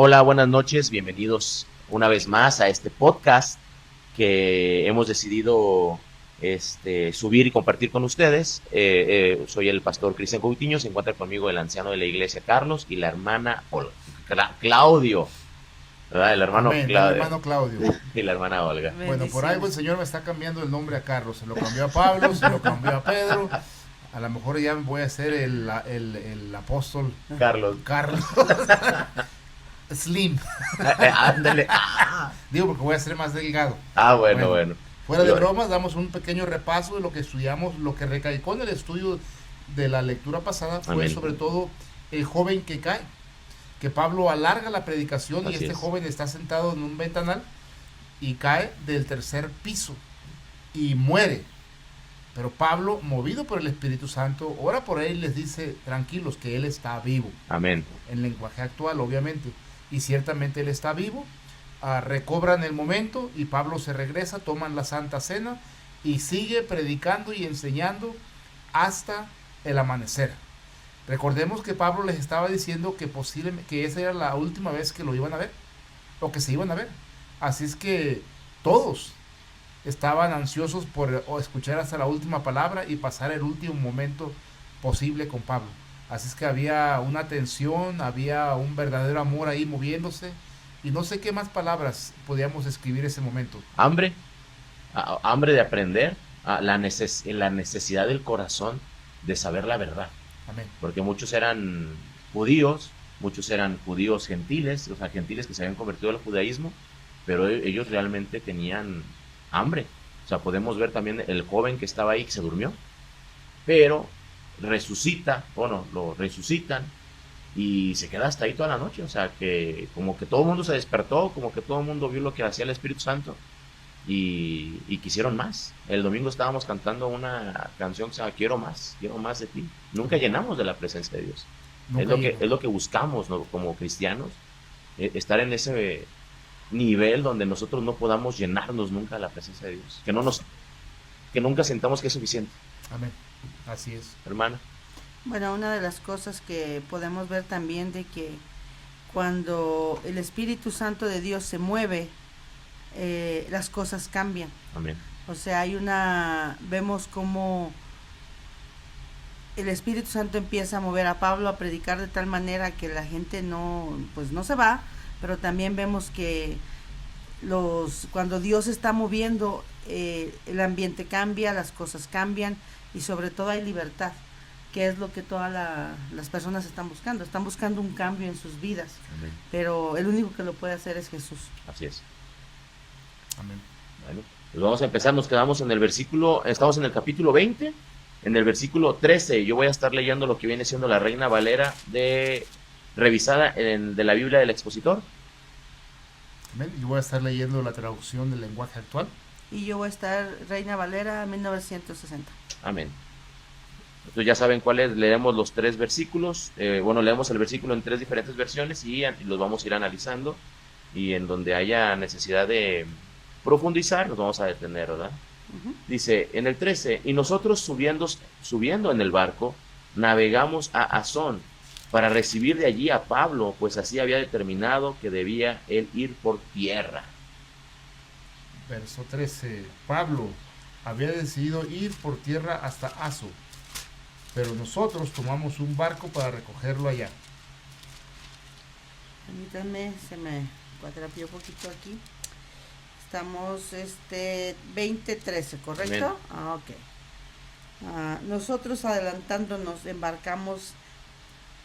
Hola, buenas noches, bienvenidos una vez más a este podcast que hemos decidido subir y compartir con ustedes. Soy el pastor Cristian Coutinho, se encuentra conmigo el anciano de la iglesia Carlos y la hermana Claudio, ¿verdad? El hermano Amén, el Claudio hermano Claudio. y la hermana Olga. Bueno, por algo el Bendiciones. Señor me está cambiando el nombre a Carlos. Se lo cambió a Pablo, se lo cambió a Pedro. A lo mejor ya voy a ser el apóstol Carlos. Carlos Slim. Ándale. Digo porque voy a ser más delgado. Bueno. Fuera de bromas, damos un pequeño repaso de lo que estudiamos. Lo que recaicó en el estudio de la lectura pasada fue Amén. sobre todo el joven que cae. Que Pablo alarga la predicación y Así este es. joven está sentado en un ventanal y cae del tercer piso y muere. Pero Pablo, movido por el Espíritu Santo, ora por él y les dice, tranquilos, que él está vivo. Amén. En lenguaje actual, obviamente. Y ciertamente él está vivo. Recobran el momento y Pablo se regresa, toman la Santa Cena y sigue predicando y enseñando hasta el amanecer. Recordemos que Pablo les estaba diciendo que posiblemente que esa era la última vez que lo iban a ver o que se iban a ver. Así es que todos estaban ansiosos por escuchar hasta la última palabra y pasar el último momento posible con Pablo. Así es que había una tensión, había un verdadero amor ahí moviéndose y no sé qué más palabras podíamos escribir ese momento. Hambre, hambre de aprender, la necesidad del corazón de saber la verdad. Amén. Porque muchos eran judíos gentiles, o sea, gentiles que se habían convertido al judaísmo, pero ellos realmente tenían hambre. O sea, podemos ver también el joven que estaba ahí que se durmió, pero lo resucitan y se queda hasta ahí toda la noche. O sea, que como que todo el mundo se despertó, como que todo el mundo vio lo que hacía el Espíritu Santo y quisieron más. El domingo estábamos cantando una canción que se llama quiero más de ti. Nunca llenamos de la presencia de Dios. Nunca Es lo que buscamos, ¿no? Como cristianos, estar en ese nivel donde nosotros no podamos llenarnos nunca de la presencia de Dios, que nunca sintamos que es suficiente. Amén. Así es. Hermana. Bueno, una de las cosas que podemos ver también de que cuando el Espíritu Santo de Dios se mueve, las cosas cambian. Amén. O sea, vemos como el Espíritu Santo empieza a mover a Pablo a predicar de tal manera que la gente pues no se va, pero también vemos que cuando Dios está moviendo, el ambiente cambia, las cosas cambian y sobre todo hay libertad, que es lo que todas las personas están buscando un cambio en sus vidas, Amén. pero el único que lo puede hacer es Jesús. Así es. Amén. Bueno, pues vamos a empezar, estamos en el capítulo 20, en el versículo 13. Yo voy a estar leyendo lo que viene siendo la Reina Valera revisada de la Biblia del Expositor. Amén. Yo voy a estar leyendo la traducción del lenguaje actual. Y yo voy a estar Reina Valera 1960. Amén. Entonces ya saben cuáles, leemos los tres versículos, leemos el versículo en tres diferentes versiones y los vamos a ir analizando, y en donde haya necesidad de profundizar nos vamos a detener, ¿verdad? Uh-huh. Dice en el 13, y nosotros subiendo en el barco, navegamos a Asón para recibir de allí a Pablo, pues así había determinado que debía él ir por tierra. Verso 13. Pablo había decidido ir por tierra hasta Aso, pero nosotros tomamos un barco para recogerlo allá. Permítanme, se me cuatrapió un poquito aquí. Estamos 20:13, ¿correcto? Ok. Nosotros adelantándonos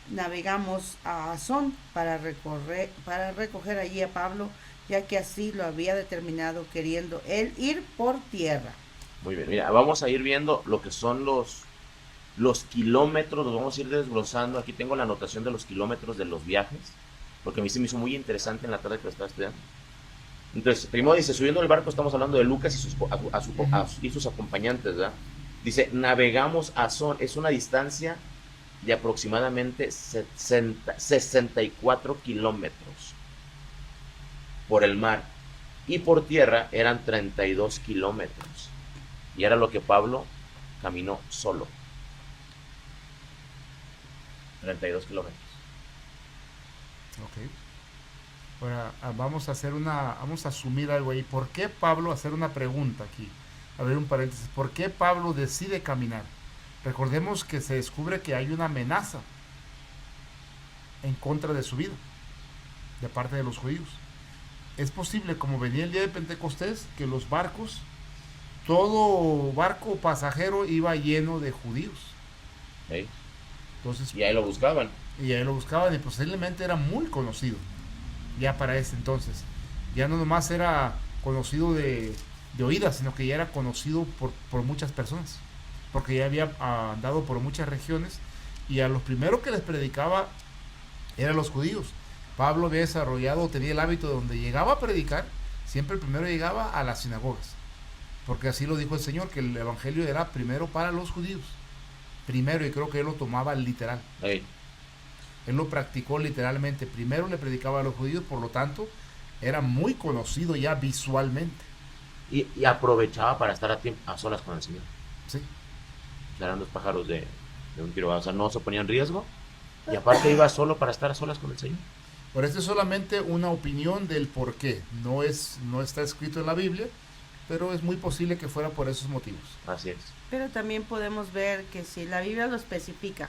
navegamos a Asón para recoger allí a Pablo, ya que así lo había determinado, queriendo él ir por tierra. Muy bien, mira, vamos a ir viendo lo que son los kilómetros, los vamos a ir desglosando. Aquí tengo la anotación de los kilómetros de los viajes, porque a mí se me hizo muy interesante en la tarde que lo estaba estudiando. Entonces, primero dice, subiendo el barco, estamos hablando de Lucas y sus acompañantes, ¿verdad? Dice, navegamos a Asón, es una distancia de aproximadamente 64 kilómetros por el mar, y por tierra eran 32 kilómetros, y era lo que Pablo caminó solo. 32 kilómetros. Ok. Ahora, vamos a asumir algo ahí. ¿Por qué Pablo, hacer una pregunta aquí? A ver, un paréntesis. ¿Por qué Pablo decide caminar? Recordemos que se descubre que hay una amenaza en contra de su vida, de parte de los judíos. Es posible, como venía el día de Pentecostés, que los barcos, todo barco pasajero iba lleno de judíos. ¿Sí? Entonces, Y ahí lo buscaban. y ahí lo buscaban y posiblemente era muy conocido ya para ese entonces. Ya no nomás era conocido de oídas, sino que ya era conocido por muchas personas, porque ya había andado por muchas regiones y a los primeros que les predicaba eran los judíos. Pablo había desarrollado, tenía el hábito de donde llegaba a predicar, siempre primero llegaba a las sinagogas, porque así lo dijo el Señor, que el evangelio era primero para los judíos, primero, y creo que él lo tomaba literal. Sí. Él lo practicó literalmente. Primero le predicaba a los judíos, por lo tanto, era muy conocido ya visualmente. Y aprovechaba para estar a solas con el Señor. Sí. Eran dos pájaros de un tiro. O sea, no se ponía en riesgo. Y aparte iba solo para estar a solas con el Señor. Por esto es solamente una opinión del por qué. No está escrito en la Biblia, pero es muy posible que fuera por esos motivos. Así es. Pero también podemos ver que si la Biblia lo especifica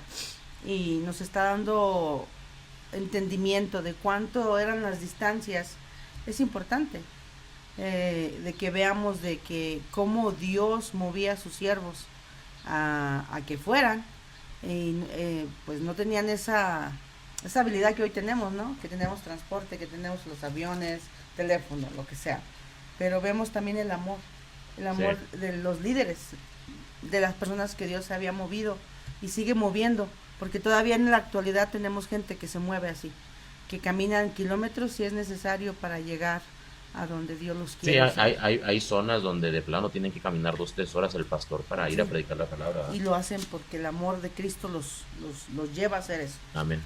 y nos está dando entendimiento de cuánto eran las distancias, es importante de que veamos de que cómo Dios movía a sus siervos a que fueran, y pues no tenían esa habilidad que hoy tenemos, ¿no? Que tenemos transporte, que tenemos los aviones, teléfono, lo que sea. Pero vemos también el amor sí, de los líderes, de las personas que Dios había movido y sigue moviendo, porque todavía en la actualidad tenemos gente que se mueve así, que caminan kilómetros si es necesario para llegar a donde Dios los quiere. Sí, hay zonas donde de plano tienen que caminar 2-3 horas el pastor para ir a predicar la palabra, ¿verdad? Y lo hacen porque el amor de Cristo los lleva a hacer eso. Amén.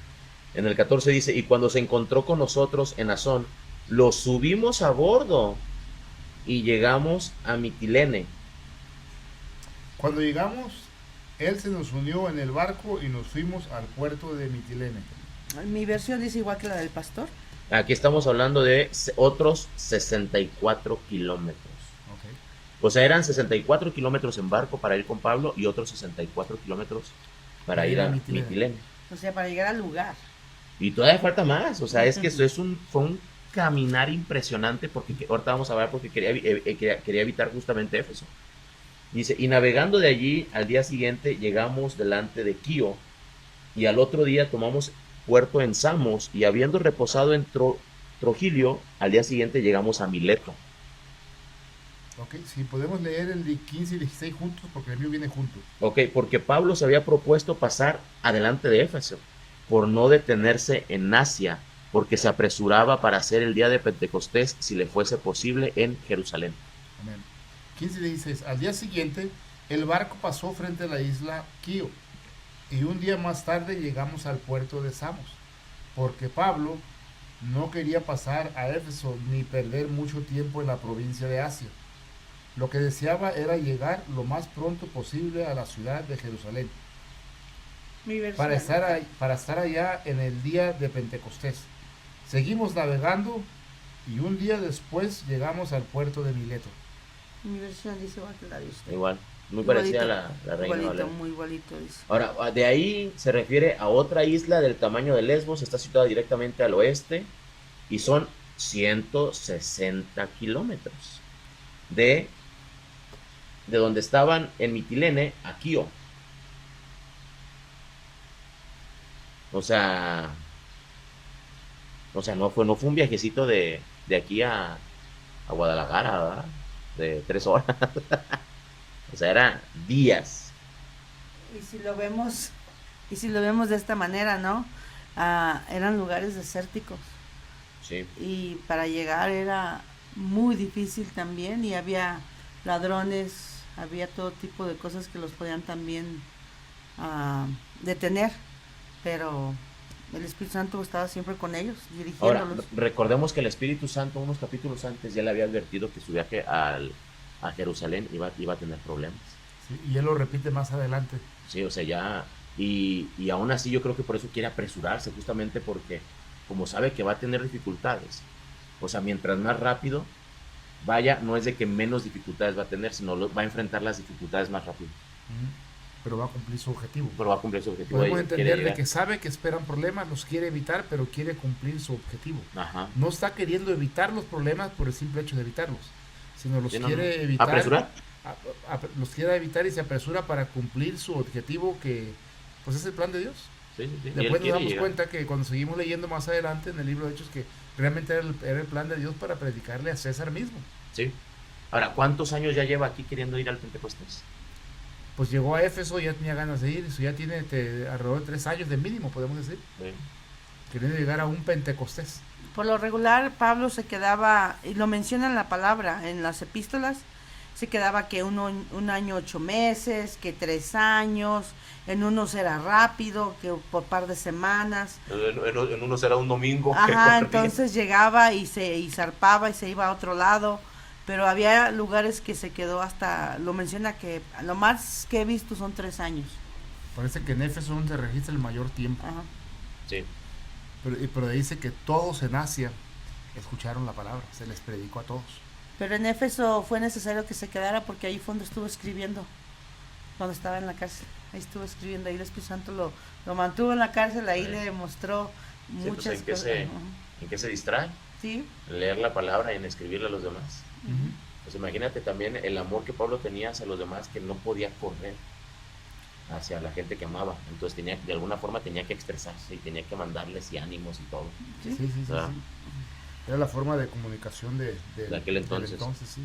En el 14 dice, y cuando se encontró con nosotros en Asón, lo subimos a bordo y llegamos a Mitilene. Cuando llegamos, él se nos unió en el barco y nos fuimos al puerto de Mitilene. Mi versión dice igual que la del pastor. Aquí estamos hablando de otros 64 kilómetros. Okay. O sea, eran 64 kilómetros en barco para ir con Pablo y otros 64 kilómetros para ir a Mitilene. O sea, para llegar al lugar. Y todavía falta más. O sea, es que eso fue un caminar impresionante, porque ahorita vamos a ver, porque quería evitar justamente Éfeso. Dice, y navegando de allí, al día siguiente llegamos delante de Quío, y al otro día tomamos puerto en Samos, y habiendo reposado en Trogilio, al día siguiente llegamos a Mileto. Ok, si podemos leer el de 15 y 16 juntos, porque el mío viene junto. Ok, porque Pablo se había propuesto pasar adelante de Éfeso, por no detenerse en Asia, porque se apresuraba para hacer el día de Pentecostés, si le fuese posible, en Jerusalén. Amén. 15 y 16. Al día siguiente, el barco pasó frente a la isla Quío, y un día más tarde llegamos al puerto de Samos, porque Pablo no quería pasar a Éfeso ni perder mucho tiempo en la provincia de Asia. Lo que deseaba era llegar lo más pronto posible a la ciudad de Jerusalén, para estar allá en el día de Pentecostés. Seguimos navegando y un día después llegamos al puerto de Mileto. Mi versión dice igual que la de usted. Igual, muy parecida a la Reina Valera. Muy igualito dice. Ahora, de ahí se refiere a otra isla del tamaño de Lesbos, está situada directamente al oeste, y son 160 kilómetros de donde estaban en Mitilene a Quío. O sea, no fue un viajecito de aquí a Guadalajara, ¿verdad? De 3 horas. O sea, eran días. Y si lo vemos de esta manera, ¿no? Eran lugares desérticos. Sí. Y para llegar era muy difícil también, y había ladrones, había todo tipo de cosas que los podían también detener, pero el Espíritu Santo estaba siempre con ellos, dirigiéndolos. Ahora, recordemos que el Espíritu Santo, unos capítulos antes, ya le había advertido que su viaje a Jerusalén iba a tener problemas. Sí, y él lo repite más adelante. Sí, o sea, ya... Y aún así yo creo que por eso quiere apresurarse, justamente porque como sabe que va a tener dificultades, O sea, mientras más rápido vaya, no es de que menos dificultades va a tener, sino va a enfrentar las dificultades más rápido. Pero va a cumplir su objetivo. Pero va a cumplir su objetivo. Podemos Quiere entender de llegar. que sabe que esperan problemas, los quiere evitar, pero quiere cumplir su objetivo. Ajá. No está queriendo evitar los problemas por el simple hecho de evitarlos, sino los Sí, no, quiere no. evitar. ¿Apresurar? Los quiere evitar y se apresura para cumplir su objetivo, que pues es el plan de Dios. Sí, sí, sí. Y él Después nos quiere damos llegar. cuenta que cuando seguimos leyendo más adelante en el libro de Hechos, que realmente era el plan de Dios para predicarle a César mismo. Sí. Ahora, ¿cuántos años ya lleva aquí queriendo ir al Pentecostés? Pues llegó a Éfeso, ya tenía ganas de ir, eso ya tiene alrededor de 3 años de mínimo, podemos decir, Sí. queriendo llegar a un Pentecostés. Por lo regular, Pablo se quedaba, y lo menciona en la palabra, en las epístolas, se quedaba que un año 8 meses, que 3 años, en unos era rápido, que por par de semanas. En uno será un domingo. Ajá, entonces llegaba y zarpaba y se iba a otro lado, pero había lugares que se quedó hasta, lo menciona que lo más que he visto son 3 años. Parece que en Éfeso es donde se registra el mayor tiempo, Ajá. Sí. pero dice que todos en Asia escucharon la palabra, se les predicó a todos. Pero en Éfeso fue necesario que se quedara porque ahí fue donde estuvo escribiendo, cuando estaba en la cárcel. Ahí estuvo escribiendo, ahí el Espíritu Santo lo mantuvo en la cárcel, ahí Sí. le mostró Sí, pues, muchas ¿en qué cosas. se- Ajá. ¿En qué se distrae? Sí, En leer la palabra y en escribirle a los demás. Ujú. Pues imagínate también el amor que Pablo tenía hacia los demás, que no podía correr hacia la gente que amaba. Entonces de alguna forma tenía que expresarse y tenía que mandarles y ánimos y todo. Sí, sí, sí, Ah. sí. Era la forma de comunicación de aquel entonces. Sí.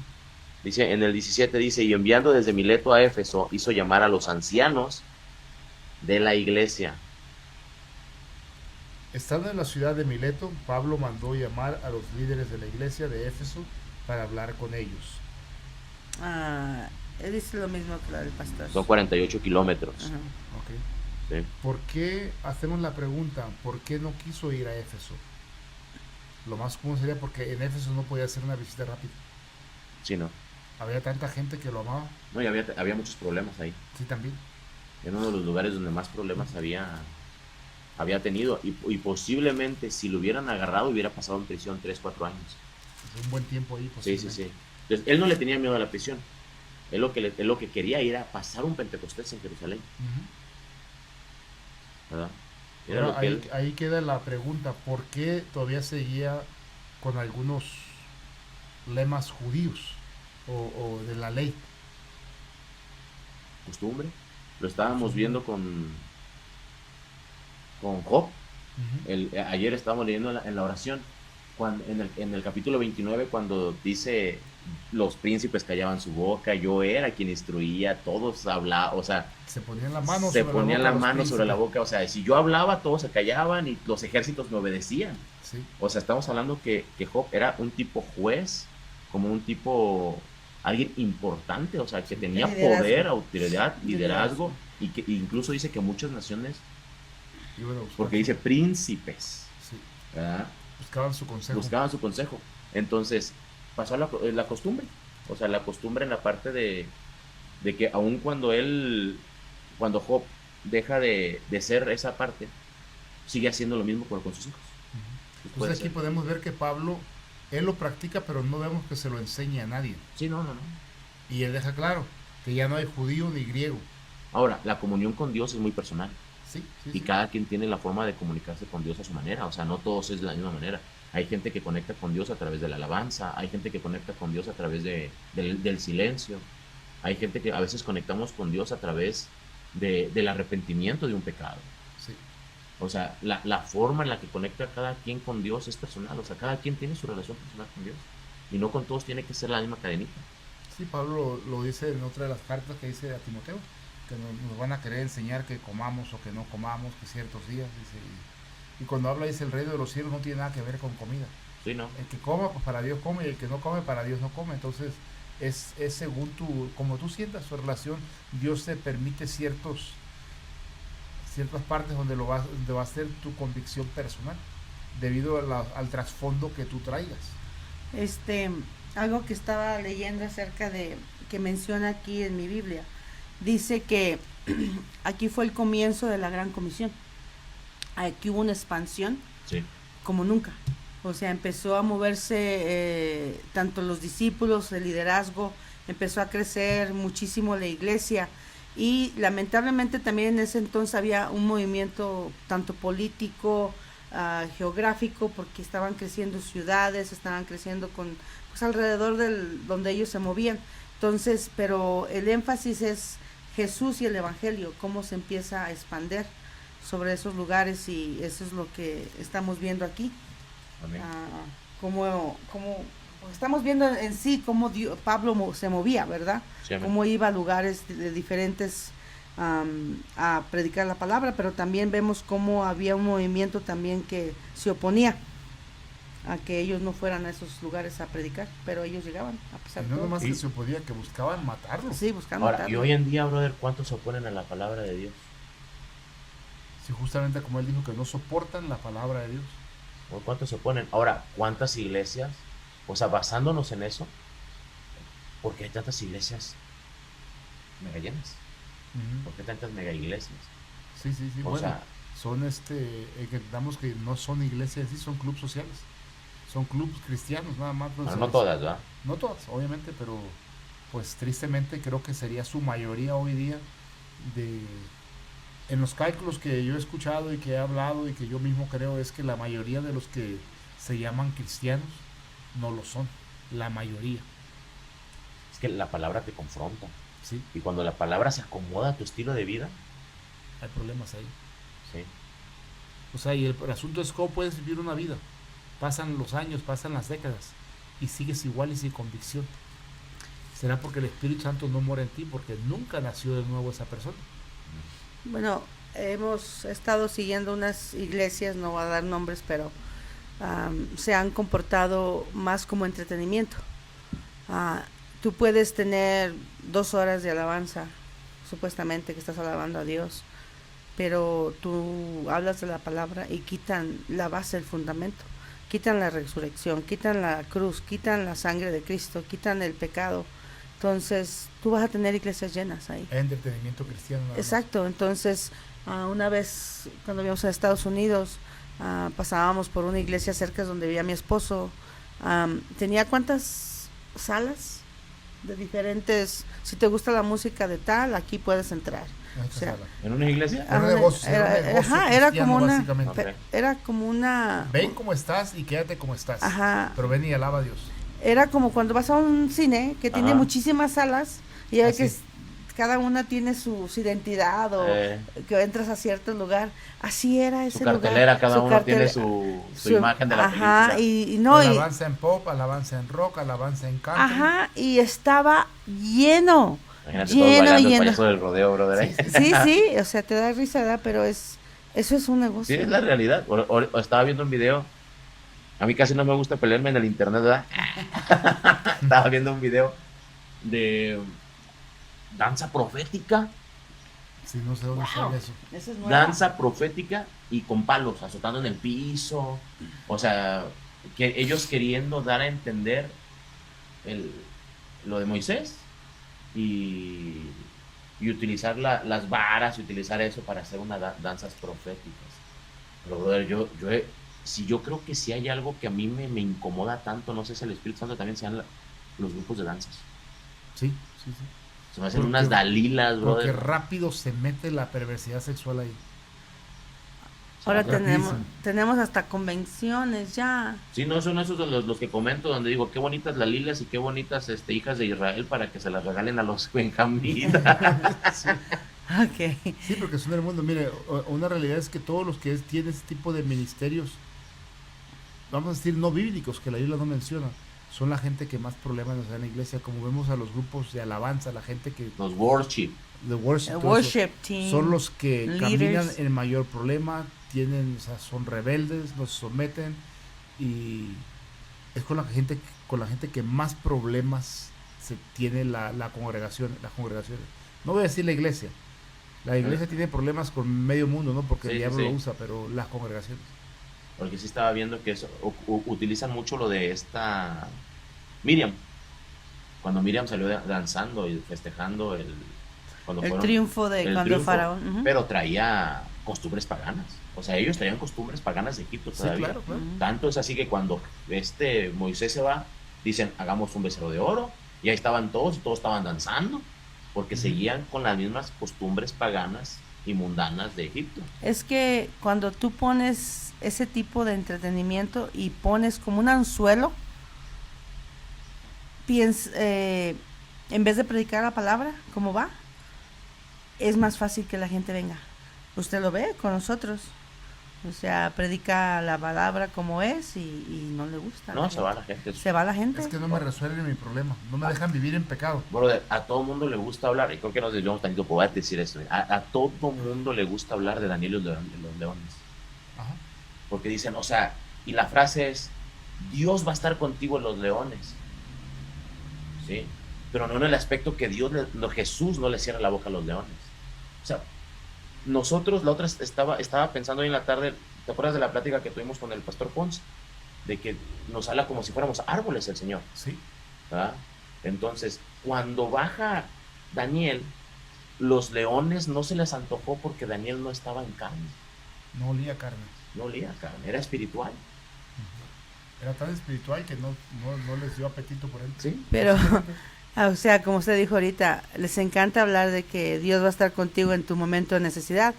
Dice, en el 17 dice, y enviando desde Mileto a Éfeso, hizo llamar a los ancianos de la iglesia. Estando en la ciudad de Mileto, Pablo mandó llamar a los líderes de la iglesia de Éfeso para hablar con ellos. él dice lo mismo que la del pastor. Son 48 kilómetros. Ajá. Ok. ¿Sí? ¿Por qué, hacemos la pregunta, por qué no quiso ir a Éfeso? Lo más común sería porque en Éfeso no podía hacer una visita rápida. Sí, no. Había tanta gente que lo amaba. No, y había muchos problemas ahí. Sí, también. En uno de los lugares donde más problemas había tenido. Y posiblemente si lo hubieran agarrado hubiera pasado en prisión 3-4 años. Fue un buen tiempo ahí. Sí, sí, sí. Entonces, él no le tenía miedo a la prisión. Él lo que quería era pasar un Pentecostés en Jerusalén. Ujú. ¿Verdad? Era Ahora, lo que él... ahí queda la pregunta, ¿por qué todavía seguía con algunos lemas judíos o de la ley? costumbre. Lo estábamos viendo con Job. Ujú. Ayer estábamos leyendo en la oración, en el capítulo 29, cuando dice los príncipes callaban su boca, yo era quien instruía, todos hablaban, o sea, Se ponían la mano se sobre ponían la la boca mano los sobre la príncipes. boca, o sea, si yo hablaba, todos se callaban y los ejércitos me obedecían. Sí. O sea, estamos hablando que Job era un tipo juez, como un tipo, alguien importante, o sea, que tenía Liderazgo. poder, autoridad, liderazgo, Liderazgo. y que incluso dice que muchas naciones, Y bueno, buscaban porque dice príncipes, sí, ¿verdad? buscaban su consejo. Buscaban su consejo. Entonces, pasó la costumbre, o sea, la costumbre en la parte de que aun cuando Job deja de ser esa parte, sigue haciendo lo mismo con sus hijos. Ujú. Puede Entonces aquí ser. podemos ver que Pablo, él lo practica, pero no vemos que se lo enseñe a nadie. Sí, no. Y él deja claro que ya no hay judío ni griego. Ahora, la comunión con Dios es muy personal. Sí, sí, Y sí. cada quien tiene la forma de comunicarse con Dios a su manera, o sea, no todos es de la misma manera. Hay gente que conecta con Dios a través de la alabanza, hay gente que conecta con Dios a través del silencio, hay gente que a veces conectamos con Dios a través del arrepentimiento de un pecado. Sí. O sea, la forma en la que conecta cada quien con Dios es personal, o sea, cada quien tiene su relación personal con Dios y no con todos tiene que ser la misma cadenita. Sí, Pablo lo dice en otra de las cartas que dice a Timoteo, que nos van a querer enseñar que comamos o que no comamos, que ciertos días, dice, y cuando habla dice el reino de los cielos no tiene nada que ver con comida. Sí, ¿no? El que coma, pues para Dios come, y el que no come, para Dios no come. Entonces, es según como tú sientas tu relación, Dios te permite ciertas partes donde va a ser tu convicción personal, debido al trasfondo que tú traigas. Algo que estaba leyendo acerca de, que menciona aquí en mi Biblia, dice que aquí fue el comienzo de la Gran Comisión. Aquí hubo una expansión Sí. como nunca. O sea, empezó a moverse tanto los discípulos, el liderazgo, empezó a crecer muchísimo la iglesia. Y lamentablemente también en ese entonces había un movimiento tanto político, geográfico, porque estaban creciendo ciudades, estaban creciendo con pues alrededor del donde ellos se movían. Entonces, pero el énfasis es Jesús y el evangelio, cómo se empieza a expander sobre esos lugares, y eso es lo que estamos viendo aquí. Como estamos viendo en sí cómo Pablo se movía, ¿verdad? Sí, cómo iba a lugares de diferentes a predicar la palabra, pero también vemos cómo había un movimiento también que se oponía a que ellos no fueran a esos lugares a predicar, pero ellos llegaban a pesar Y de no todo. nomás que se oponía, que buscaban matarlo. Sí, buscando Ahora, matarlo. y hoy en día, brother, ¿cuántos se oponen a la palabra de Dios? Sí, justamente como él dijo, que no soportan la palabra de Dios. ¿O cuántos se oponen? Ahora, ¿cuántas iglesias? O sea, basándonos en eso, ¿por qué hay tantas iglesias mega llenas? Ujú. ¿Por qué tantas mega iglesias? Sí, sí, sí. O Bueno, sea, son que damos que no son iglesias, sí, son clubes sociales. Son clubes cristianos, nada más. bueno, no todas, ¿verdad? No todas, obviamente, pero pues tristemente creo que sería su mayoría hoy día en los cálculos que yo he escuchado y que he hablado y que yo mismo creo, es que la mayoría de los que se llaman cristianos no lo son, la mayoría, Es que la palabra te confronta. ¿sí? Y cuando la palabra se acomoda a tu estilo de vida, Hay problemas ahí. sí. O sea, y el asunto es cómo puedes vivir una vida. Pasan los años, pasan las décadas y sigues igual y sin convicción. ¿Será porque el Espíritu Santo no mora en ti? Porque nunca nació de nuevo esa persona. Bueno, hemos estado siguiendo unas iglesias, no voy a dar nombres, pero se han comportado más como entretenimiento. Tú puedes tener 2 horas de alabanza, supuestamente que estás alabando a Dios, pero tú hablas de la palabra y quitan la base, el fundamento, quitan la resurrección, quitan la cruz, quitan la sangre de Cristo, quitan el pecado. Entonces tú vas a tener iglesias llenas ahí. Es entretenimiento cristiano. Nada más. Exacto. Entonces una vez cuando íbamos a Estados Unidos, pasábamos por una iglesia cerca donde vivía mi esposo. Tenía ¿cuántas salas? De diferentes, si te gusta la música de tal, aquí puedes entrar. En esta O sea, sala. ¿En una iglesia? Era un negocio, era un negocio era cristiano, como una, básicamente. Ok. era como una, Ven como estás y quédate como estás. ajá, Pero ven y alaba a Dios. era como cuando vas a un cine que tiene Ajá. muchísimas salas y ya ves Así. que cada una tiene su identidad, o que entras a cierto lugar. Así era ese Su lugar. cartelera, cada Su uno tiene su su- imagen de la ajá, película. y no, y, Alabanza en pop, alabanza en rock, alabanza en country. ajá, y estaba lleno. Imagínate todos lleno, bailando el lleno. payaso del rodeo, brother. Sí, sí, o sea, te da risa, ¿verdad? Pero eso es un Sí, negocio. es la realidad. O estaba viendo un video. A mí casi no me gusta pelearme en el internet, ¿verdad? Estaba viendo un video de danza profética. Sí, no sé dónde Wow. sale eso. Eso es nuevo. Danza profética y con palos, azotando en el piso. O sea, que ellos queriendo dar a entender lo de Moisés y utilizar las varas y utilizar eso para hacer danzas proféticas. Pero, brother, si yo creo que si hay algo que a mí me incomoda tanto, no sé si el Espíritu Santo también sean los grupos de danzas. Sí, sí, sí. Se me hacen Porque- unas dalilas, Porque brother. rápido se mete la perversidad sexual ahí. Ahora Rapidísimo. tenemos hasta convenciones ya. Sí, no, son esos los que comento donde digo, qué bonitas las lilas y qué bonitas hijas de Israel para que se las regalen a los benjamitas. Ok. Sí, porque son el mundo. Mire, una realidad es que todos los que tienen este tipo de ministerios, vamos a decir no bíblicos, que la Biblia no menciona, son la gente que más problemas nos da en la iglesia, como vemos a los grupos de alabanza, la gente que Los worship. de worship, El todo eso, worship team. son los que leaders. caminan el mayor problema, o sea, son rebeldes, no se someten, y es con la gente que más problemas se tiene la congregación, las congregaciones. No voy a decir la iglesia. La iglesia tiene problemas con medio mundo, ¿no? Porque Sí, el diablo sí. lo usa, pero las congregaciones. Porque sí estaba viendo que utilizan mucho lo de esta Miriam. Cuando Miriam salió danzando y festejando cuando El fueron triunfo de el cuando triunfo, Faraón. Ujú. pero traía costumbres paganas. O sea, ellos tenían costumbres paganas de Egipto Sí, todavía. claro, claro. Tanto es así que cuando Moisés se va, dicen, hagamos un becerro de oro. Y ahí estaban todos, y todos estaban danzando, porque seguían con las mismas costumbres paganas y mundanas de Egipto. Es que cuando tú pones ese tipo de entretenimiento y pones como un anzuelo, en vez de predicar la palabra, como va, es más fácil que la gente venga. Usted lo ve con nosotros. O sea, predica la palabra como es y no le gusta. No, se va la gente. Se va la gente. Es que no me resuelve mi problema. No me dejan vivir en pecado. Brother, a todo mundo le gusta hablar, y creo que nos desviamos tantito, poder decir esto. A todo mundo le gusta hablar de Daniel y los leones. Ajá. Porque dicen, o sea, y la frase es, Dios va a estar contigo en los leones. ¿Sí? Pero no en el aspecto que Jesús no le cierra la boca a los leones. O sea, nosotros, la otra estaba pensando hoy en la tarde, ¿te acuerdas de la plática que tuvimos con el pastor Pons? De que nos habla como si fuéramos árboles el Señor. Sí. ¿Verdad? Entonces, cuando baja Daniel, los leones no se les antojó porque Daniel no estaba en carne. No olía carne. No olía carne, era espiritual. Era tan espiritual que no les dio apetito por él. Sí. Pero, o sea, como usted dijo ahorita, les encanta hablar de que Dios va a estar contigo en tu momento de necesidad,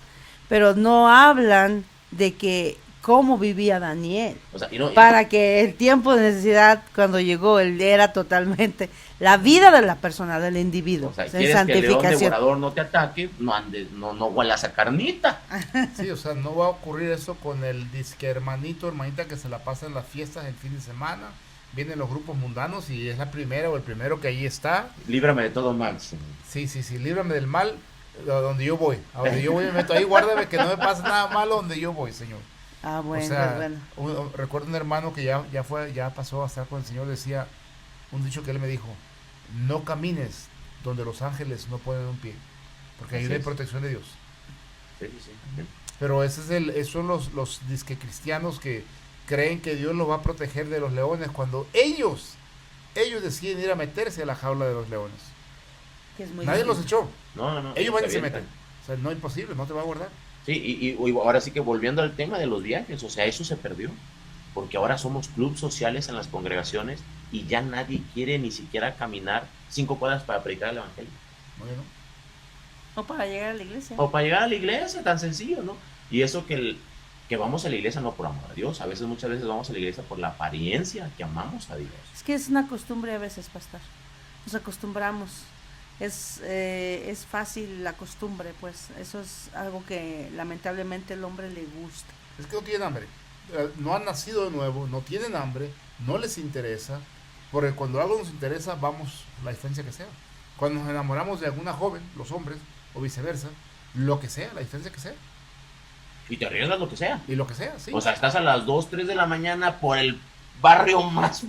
pero no hablan de que cómo vivía Daniel. O sea, para que el tiempo de necesidad, cuando llegó, él era totalmente la vida de la persona, del individuo. O sea, en quieres que el león santificación. devorador no te ataque, no huelas a carnita. Sí, o sea, no va a ocurrir eso con el disque hermanita que se la pasa en las fiestas el fin de semana. Vienen los grupos mundanos y es la primera o el primero que ahí está. Líbrame de todo mal, Señor. Sí, líbrame del mal a donde yo voy. A donde yo voy me meto ahí, guárdame que no me pase nada malo donde yo voy, Señor. Ah, bueno, o sea, bueno. Recuerdo un hermano que ya pasó a estar con el Señor, decía un dicho que él me dijo: no camines donde los ángeles no ponen un pie, porque ahí no hay protección de Dios. Sí. Pero esos son los disque cristianos que creen que Dios los va a proteger de los leones cuando ellos deciden ir a meterse a la jaula de los leones. Que es muy Nadie difícil. los echó. No. Ellos van y se avientan. meten. O sea, no es imposible, no te va a guardar. Sí, y ahora sí que volviendo al tema de los viajes, o sea, eso se perdió. Porque ahora somos clubes sociales en las congregaciones y ya nadie quiere ni siquiera caminar 5 cuadras para predicar el evangelio. Bueno, O para llegar a la iglesia. O para llegar a la iglesia, tan sencillo, ¿no? Y eso que vamos a la iglesia no por amor a Dios, muchas veces vamos a la iglesia por la apariencia que amamos a Dios. Es que es una costumbre a veces, pastor. Nos acostumbramos. Es fácil la costumbre, pues. Eso es algo que lamentablemente el hombre le gusta. es que no tienen hambre. No han nacido de nuevo, no tienen hambre, no les interesa, porque cuando algo nos interesa, vamos la distancia que sea. Cuando nos enamoramos de alguna joven, los hombres, o viceversa, lo que sea, la distancia que sea. Y te arriesgas lo que sea. Y lo que sea, sí. O sea, estás a las 2, 3 de la mañana por el barrio más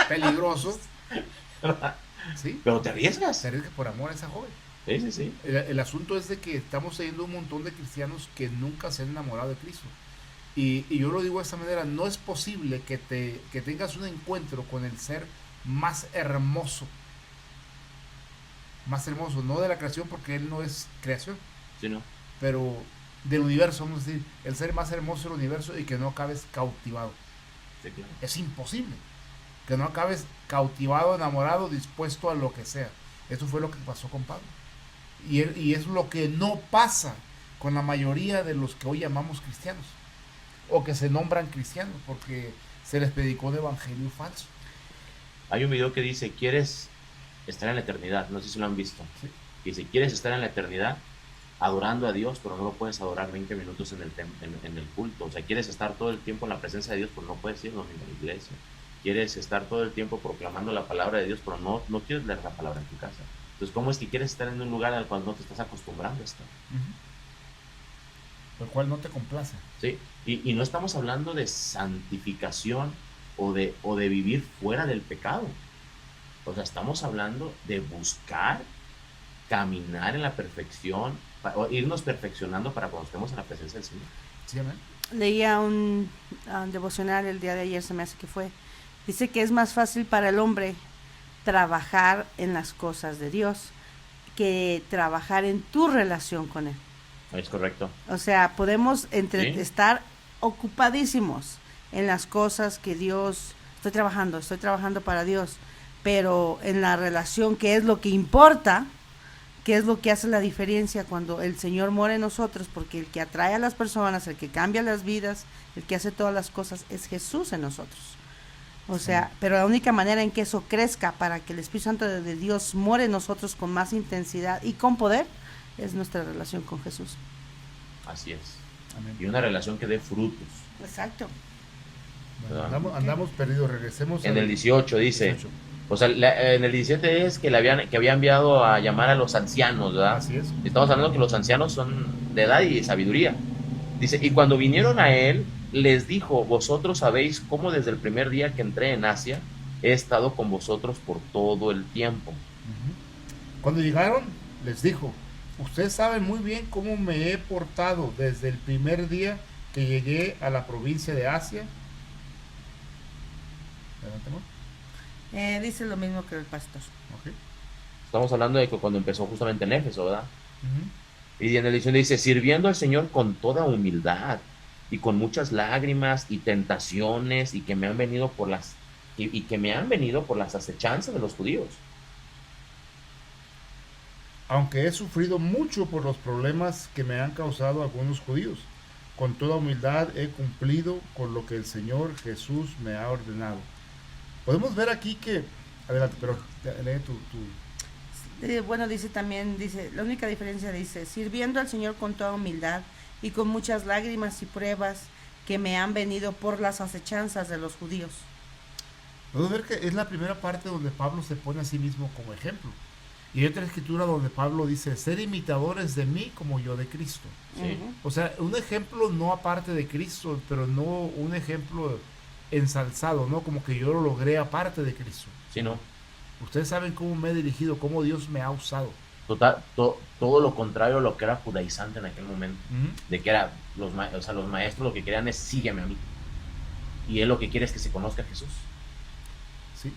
peligroso. Sí. Pero te arriesgas. Se arriesga por amor a esa joven. Sí. El asunto es de que estamos teniendo un montón de cristianos que nunca se han enamorado de Cristo. Y yo lo digo de esta manera: no es posible que tengas un encuentro con el ser más hermoso, no de la creación, porque él no es creación, Sí, ¿no? pero del universo, vamos a decir, el ser más hermoso del universo, y que no acabes cautivado. Sí, claro. Es imposible que no acabes cautivado, enamorado, dispuesto a lo que sea. Eso fue lo que pasó con Pablo, y es lo que no pasa con la mayoría de los que hoy llamamos cristianos, o que se nombran cristianos, porque se les predicó un evangelio falso. Hay un video que dice, ¿quieres estar en la eternidad? No sé si lo han visto. Sí. Dice, ¿quieres estar en la eternidad adorando a Dios, pero no lo puedes adorar 20 minutos en el culto? O sea, ¿quieres estar todo el tiempo en la presencia de Dios, pero no puedes ir a la iglesia? ¿Quieres estar todo el tiempo proclamando la palabra de Dios, pero no quieres leer la palabra en tu casa? Entonces, ¿cómo es que quieres estar en un lugar al cual no te estás acostumbrando a estar? El cual no te complace. Sí, y no estamos hablando de santificación o de vivir fuera del pecado. O sea, estamos hablando de buscar caminar en la perfección, o irnos perfeccionando para cuando estemos en la presencia del Señor. ¿Sí, amén? Leía un devocional el día de ayer, se me hace que fue. Dice que es más fácil para el hombre trabajar en las cosas de Dios que trabajar en tu relación con Él. Es correcto. O sea, podemos Sí. estar ocupadísimos en las cosas que Dios, estoy trabajando para Dios, pero en la relación, que es lo que importa, que es lo que hace la diferencia cuando el Señor mora en nosotros, porque el que atrae a las personas, el que cambia las vidas, el que hace todas las cosas, es Jesús en nosotros. O sea, pero la única manera en que eso crezca para que el Espíritu Santo de Dios more en nosotros con más intensidad y con poder, es nuestra relación con Jesús. Así es. Amén. Y una relación que dé frutos. Exacto. Bueno, andamos perdidos, regresemos En al el 18 dice, 18. o sea, en el 17 es que había enviado a llamar a los ancianos, ¿verdad? Así es. Estamos hablando que los ancianos son de edad y sabiduría. Dice, y cuando vinieron a él, les dijo, vosotros sabéis cómo desde el primer día que entré en Asia, he estado con vosotros por todo el tiempo. Ujú. Cuando llegaron, les dijo, ustedes saben muy bien cómo me he portado desde el primer día que llegué a la provincia de Asia. Adelante, amor. Dice lo mismo que el pastor. Ok. Estamos hablando de que cuando empezó justamente en Éfeso, ¿verdad? Ujú. Y en la edición dice, sirviendo al Señor con toda humildad y con muchas lágrimas y tentaciones y que me han venido por y que me han venido por las acechanzas de los judíos. Aunque he sufrido mucho por los problemas que me han causado algunos judíos, con toda humildad he cumplido con lo que el Señor Jesús me ha ordenado. Podemos ver aquí que, adelante, pero lee tu. Bueno, dice también, la única diferencia dice, sirviendo al Señor con toda humildad y con muchas lágrimas y pruebas que me han venido por las acechanzas de los judíos. Podemos ver que es la primera parte donde Pablo se pone a sí mismo como ejemplo. Y hay otra escritura donde Pablo dice, ser imitadores de mí como yo de Cristo. Sí. Ujú. O sea, un ejemplo no aparte de Cristo, pero no un ejemplo ensalzado, ¿no? Como que yo lo logré aparte de Cristo. Sí, ¿no? Ustedes saben cómo me he dirigido, cómo Dios me ha usado. Todo lo contrario a lo que era judaizante en aquel momento. Ujú. De que era, los maestros lo que querían es sígueme a mí. Y él lo que quiere es que se conozca a Jesús. Sí.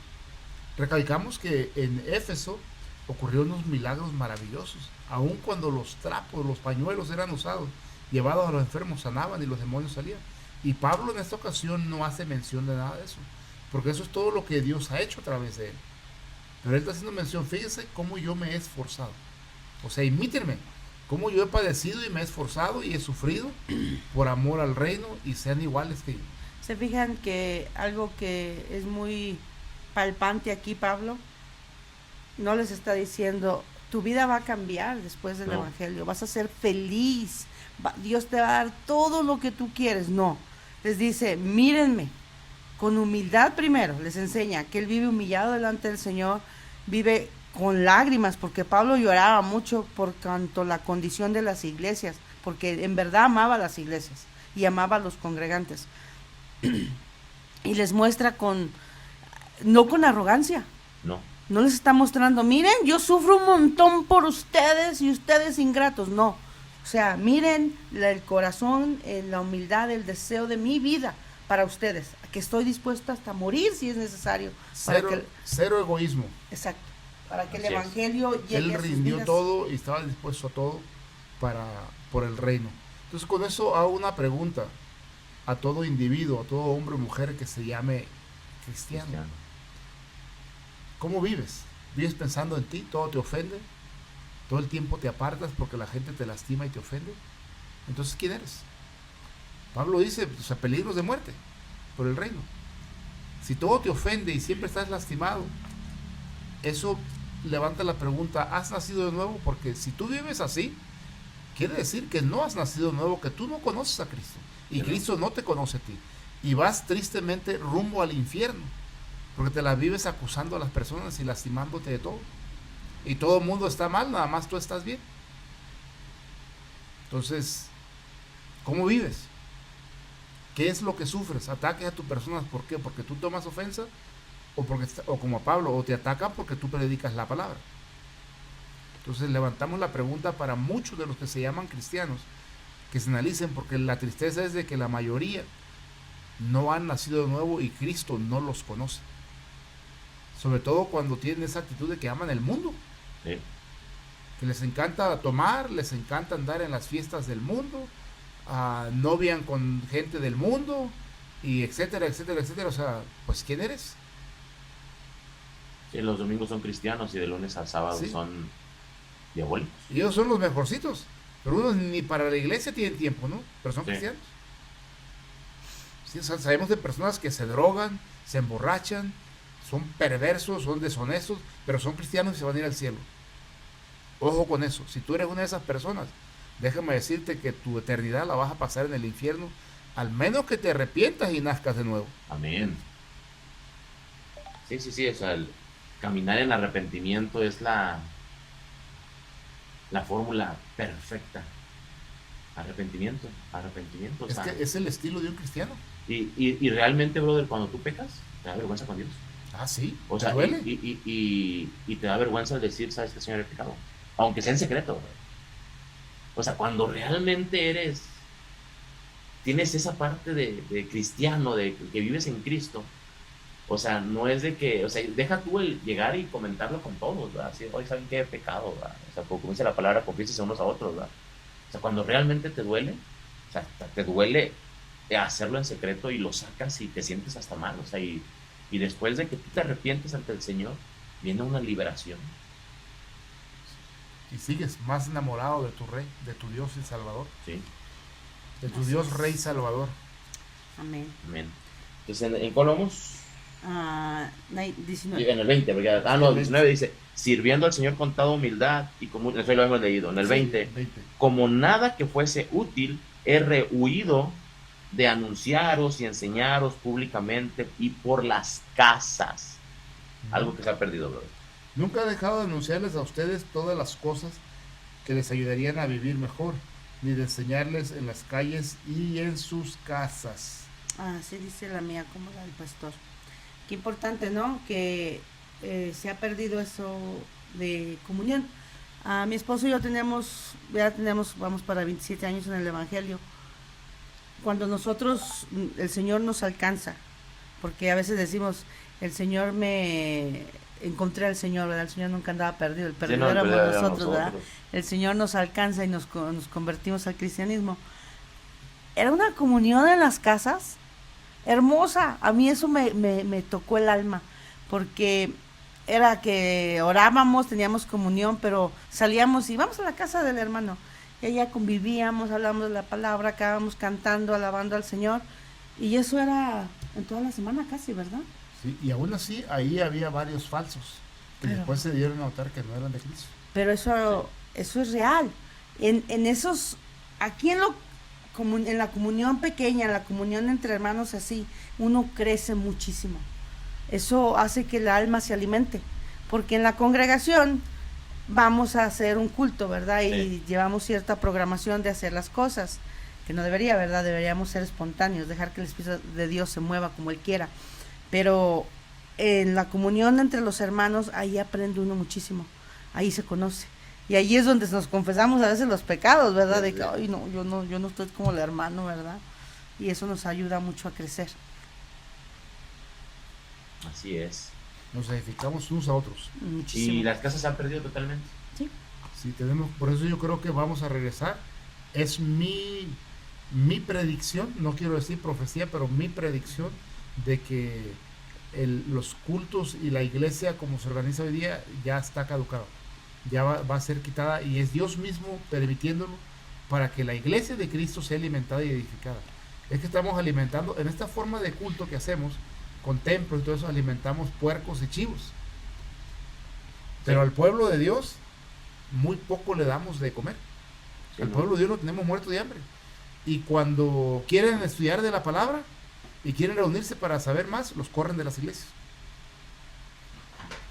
Recalcamos que en Éfeso ocurrieron unos milagros maravillosos. Aun cuando los trapos, los pañuelos eran usados, llevados a los enfermos, sanaban y los demonios salían. Y Pablo en esta ocasión no hace mención de nada de eso, porque eso es todo lo que Dios ha hecho a través de él. Pero él está haciendo mención, fíjense cómo yo me he esforzado. O sea, imítenme, cómo yo he padecido y me he esforzado y he sufrido por amor al reino y sean iguales que yo. Se fijan que algo que es muy palpante aquí, Pablo, no les está diciendo, tu vida va a cambiar después del No. Evangelio, vas a ser feliz, Dios te va a dar todo lo que tú quieres. No, les dice, mírenme, con humildad primero, les enseña que él vive humillado delante del Señor, vive con lágrimas, porque Pablo lloraba mucho por cuanto la condición de las iglesias, porque en verdad amaba las iglesias y amaba a los congregantes. Y les muestra no con arrogancia, No. no les está mostrando, miren, yo sufro un montón por ustedes y ustedes ingratos, no. O sea, miren el corazón, la humildad, el deseo de mi vida para ustedes, que estoy dispuesto hasta morir si es necesario. Cero egoísmo. Exacto, para que el Así es. Evangelio llegue Él a sus rindió vidas. todo y estaba dispuesto a todo por el reino. Entonces con eso hago una pregunta a todo individuo, a todo hombre o mujer que se llame cristiano. ¿Cómo vives? ¿Vives pensando en ti? ¿Todo te ofende? ¿Todo el tiempo te apartas porque la gente te lastima y te ofende? Entonces, ¿quién eres? Pablo dice, o sea, peligros de muerte por el reino. Si todo te ofende y siempre estás lastimado, eso levanta la pregunta, ¿has nacido de nuevo? Porque si tú vives así, quiere decir que no has nacido de nuevo, que tú no conoces a Cristo. Y Sí, ¿no? Cristo no te conoce a ti. Y vas tristemente rumbo al infierno, porque te la vives acusando a las personas y lastimándote de todo. Y todo el mundo está mal, nada más tú estás bien. Entonces, ¿cómo vives? ¿Qué es lo que sufres? ¿Ataques a tu persona? ¿Por qué? ¿Porque tú tomas ofensa? O como a Pablo, o te atacan porque tú predicas la palabra. Entonces levantamos la pregunta para muchos de los que se llaman cristianos, que se analicen, porque la tristeza es de que la mayoría no han nacido de nuevo y Cristo no los conoce. Sobre todo cuando tienen esa actitud de que aman el mundo. Sí. que les encanta tomar, les encanta andar en las fiestas del mundo, novian con gente del mundo, y etcétera, etcétera, etcétera. O sea, pues ¿quién eres? Sí, los domingos son cristianos y de lunes a sábado Sí. son diabólicos. Y ellos son los mejorcitos, pero uno ni para la iglesia tienen tiempo, ¿no? Pero son Sí. cristianos. Sí, o sea, sabemos de personas que se drogan, se emborrachan, son perversos, son deshonestos, pero son cristianos y se van a ir al cielo. Ojo con eso. Si tú eres una de esas personas, déjame decirte que tu eternidad la vas a pasar en el infierno, al menos que te arrepientas y nazcas de nuevo. Amén. Sí, sí, sí, o sea, el caminar en arrepentimiento es la fórmula perfecta. Arrepentimiento, arrepentimiento, o Es sea, que es el estilo de un cristiano. y realmente, brother, cuando tú pecas, te da vergüenza con Dios. Ah, sí. O ¿Te sea, duele? y te da vergüenza el decir, sabes que Señor he pecado, aunque sea en secreto, güey. O sea, cuando realmente tienes esa parte de cristiano, de que vives en Cristo, o sea, no es de que, o sea, deja tú el llegar y comentarlo con todos, ¿verdad? Así, hoy saben que he pecado, ¿verdad? O sea, como dice la palabra, confiésese unos a otros, ¿verdad? O sea, cuando realmente te duele, o sea, te duele hacerlo en secreto y lo sacas y te sientes hasta mal, o sea, y después de que tú te arrepientes ante el Señor, viene una liberación. Y sigues más enamorado de tu rey, de tu Dios y Salvador, Sí, de tu Así Dios es. Rey Salvador. Amén. amén. Entonces, ¿en cuál vamos? 19. En el 20, porque, no, 19 dice, sirviendo al Señor con toda humildad y como, eso lo hemos leído. En el 20, Sí, 20. como nada que fuese útil, he rehuido de anunciaros y enseñaros públicamente y por las casas. Algo que se ha perdido, brother. Nunca he dejado de anunciarles a ustedes todas las cosas que les ayudarían a vivir mejor, ni de enseñarles en las calles y en sus casas. Así dice la mía, como la del pastor. Qué importante, ¿no? Que se ha perdido eso de comunión. Mi esposo y yo ya tenemos, vamos para 27 años en el Evangelio. Cuando el Señor nos alcanza, porque a veces decimos, encontré al Señor, ¿verdad? El Señor nunca andaba perdido, el perdido éramos nosotros, ¿verdad? El Señor nos alcanza y nos convertimos al cristianismo. Era una comunión en las casas hermosa. A mí eso me tocó el alma, porque era que orábamos, teníamos comunión, pero salíamos y vamos a la casa del hermano. Y allá convivíamos, hablábamos de la palabra, acabábamos cantando, alabando al Señor. Y eso era en toda la semana casi, ¿verdad? ¿Sí? Y aún así, ahí había varios falsos, que Pero- después se dieron a notar que no eran de Cristo. Pero eso es real. En esos, aquí en la comunión pequeña, en la comunión entre hermanos así, uno crece muchísimo. Eso hace que el alma se alimente, porque en la congregación vamos a hacer un culto, ¿verdad? Y Sí. llevamos cierta programación de hacer las cosas, que no debería, ¿verdad? Deberíamos ser espontáneos, dejar que el Espíritu de Dios se mueva como Él quiera. Pero en la comunión entre los hermanos, ahí aprende uno muchísimo, ahí se conoce. Y ahí es donde nos confesamos a veces los pecados, ¿verdad? De que, ay, no, yo no estoy como el hermano, ¿verdad? Y eso nos ayuda mucho a crecer. Así es. Nos edificamos unos a otros. Muchísimo. Y las casas se han perdido totalmente. Sí, por eso yo creo que vamos a regresar. Es mi predicción, no quiero decir profecía, pero mi predicción de que los cultos y la iglesia como se organiza hoy día ya está caducado. Ya va a ser quitada, y es Dios mismo permitiéndolo para que la iglesia de Cristo sea alimentada y edificada. Es que estamos alimentando, en esta forma de culto que hacemos, con templos y todo eso, alimentamos puercos y chivos. Pero al pueblo de Dios, muy poco le damos de comer. Sí, Al ¿no? pueblo de Dios lo tenemos muerto de hambre. Y cuando quieren estudiar de la palabra y quieren reunirse para saber más, los corren de las iglesias.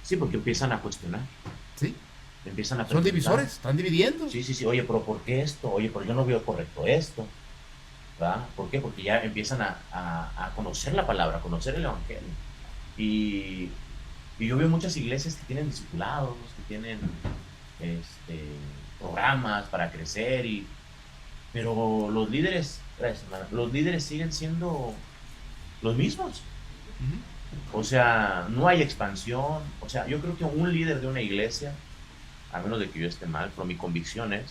Sí, porque empiezan a cuestionar. ¿Sí? Empiezan a Son preguntar. divisores, están dividiendo. Sí, sí, sí. Oye, pero ¿por qué esto? Oye, pero yo no veo correcto esto. ¿Verdad? ¿Por qué? Porque ya empiezan a conocer la palabra, a conocer el evangelio. Y yo veo muchas iglesias que tienen discipulados, que tienen programas para crecer, pero los líderes, gracias, hermana, los líderes siguen siendo los mismos. Ujú. O sea, no hay expansión. O sea, yo creo que un líder de una iglesia a menos de que yo esté mal, pero mi convicción es,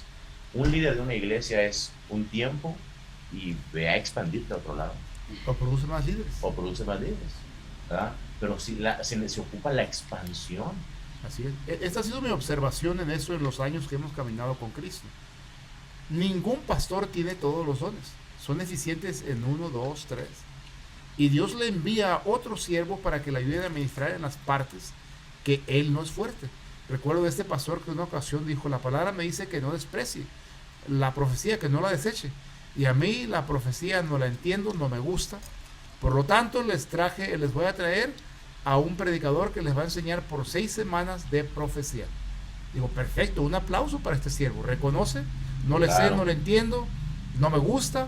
un líder de una iglesia es un tiempo y ve a expandirte a otro lado. O produce más líderes. O produce más líderes, ¿verdad? Pero si se ocupa la expansión. Así es. Esta ha sido mi observación en eso en los años que hemos caminado con Cristo. Ningún pastor tiene todos los dones. Son eficientes en 1, 2, 3. Y Dios le envía a otro siervo para que le ayude a administrar en las partes que él no es fuerte. Recuerdo de este pastor que en una ocasión dijo, la palabra me dice que no desprecie la profecía, que no la deseche. Y a mí la profecía no la entiendo, no me gusta. Por lo tanto, les voy a traer a un predicador que les va a enseñar por 6 semanas de profecía. Digo, perfecto, un aplauso para este siervo. Reconoce, no le sé, no le entiendo, no me gusta.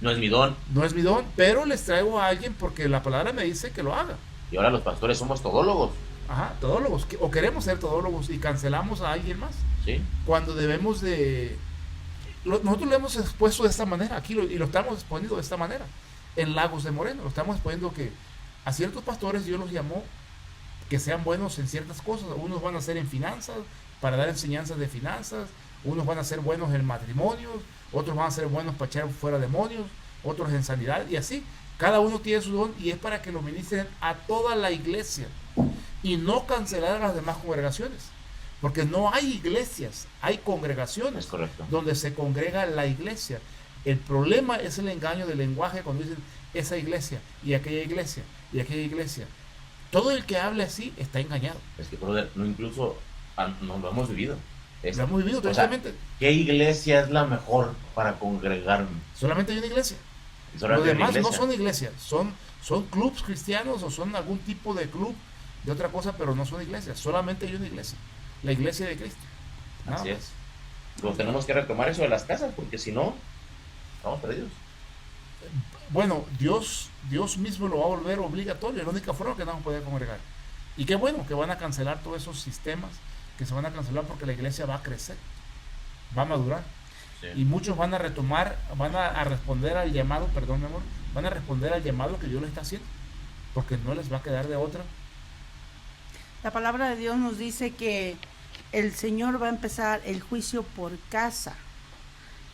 No es mi don. No es mi don, pero les traigo a alguien porque la palabra me dice que lo haga. Y ahora los pastores somos todólogos. Ajá, todólogos, o queremos ser todólogos y cancelamos a alguien más. Sí. Cuando debemos de... Nosotros lo hemos expuesto de esta manera, aquí y lo estamos exponiendo de esta manera. En Lagos de Moreno, lo estamos exponiendo que a ciertos pastores Dios los llamó que sean buenos en ciertas cosas. Unos van a ser en finanzas, para dar enseñanzas de finanzas. Unos van a ser buenos en matrimonios, otros van a ser buenos para echar fuera demonios, otros en sanidad, y así. Cada uno tiene su don y es para que lo ministren a toda la iglesia y no cancelar a las demás congregaciones. Porque no hay iglesias, hay congregaciones. Es correcto. Donde se congrega la iglesia. El problema es el engaño del lenguaje cuando dicen esa iglesia y aquella iglesia y aquella iglesia. Todo el que hable así está engañado. Es que, brother, no incluso no lo hemos vivido. Lo hemos vivido totalmente. ¿Qué iglesia es la mejor para congregarme? Solamente hay una iglesia. Los demás no son iglesias, son clubs cristianos o son algún tipo de club de otra cosa, pero no son iglesias. Solamente hay una iglesia, la iglesia de Cristo. Así es. Pues tenemos que retomar eso de las casas, porque si no, estamos perdidos. Bueno, Dios mismo lo va a volver obligatorio, es la única forma que no vamos a poder congregar. Y qué bueno que van a cancelar todos esos sistemas, que se van a cancelar porque la iglesia va a crecer, va a madurar. Sí. Y muchos van a retomar, van a responder al llamado, perdón mi amor, van a responder al llamado que Dios les está haciendo, porque no les va a quedar de otra. La palabra de Dios nos dice que el Señor va a empezar el juicio por casa.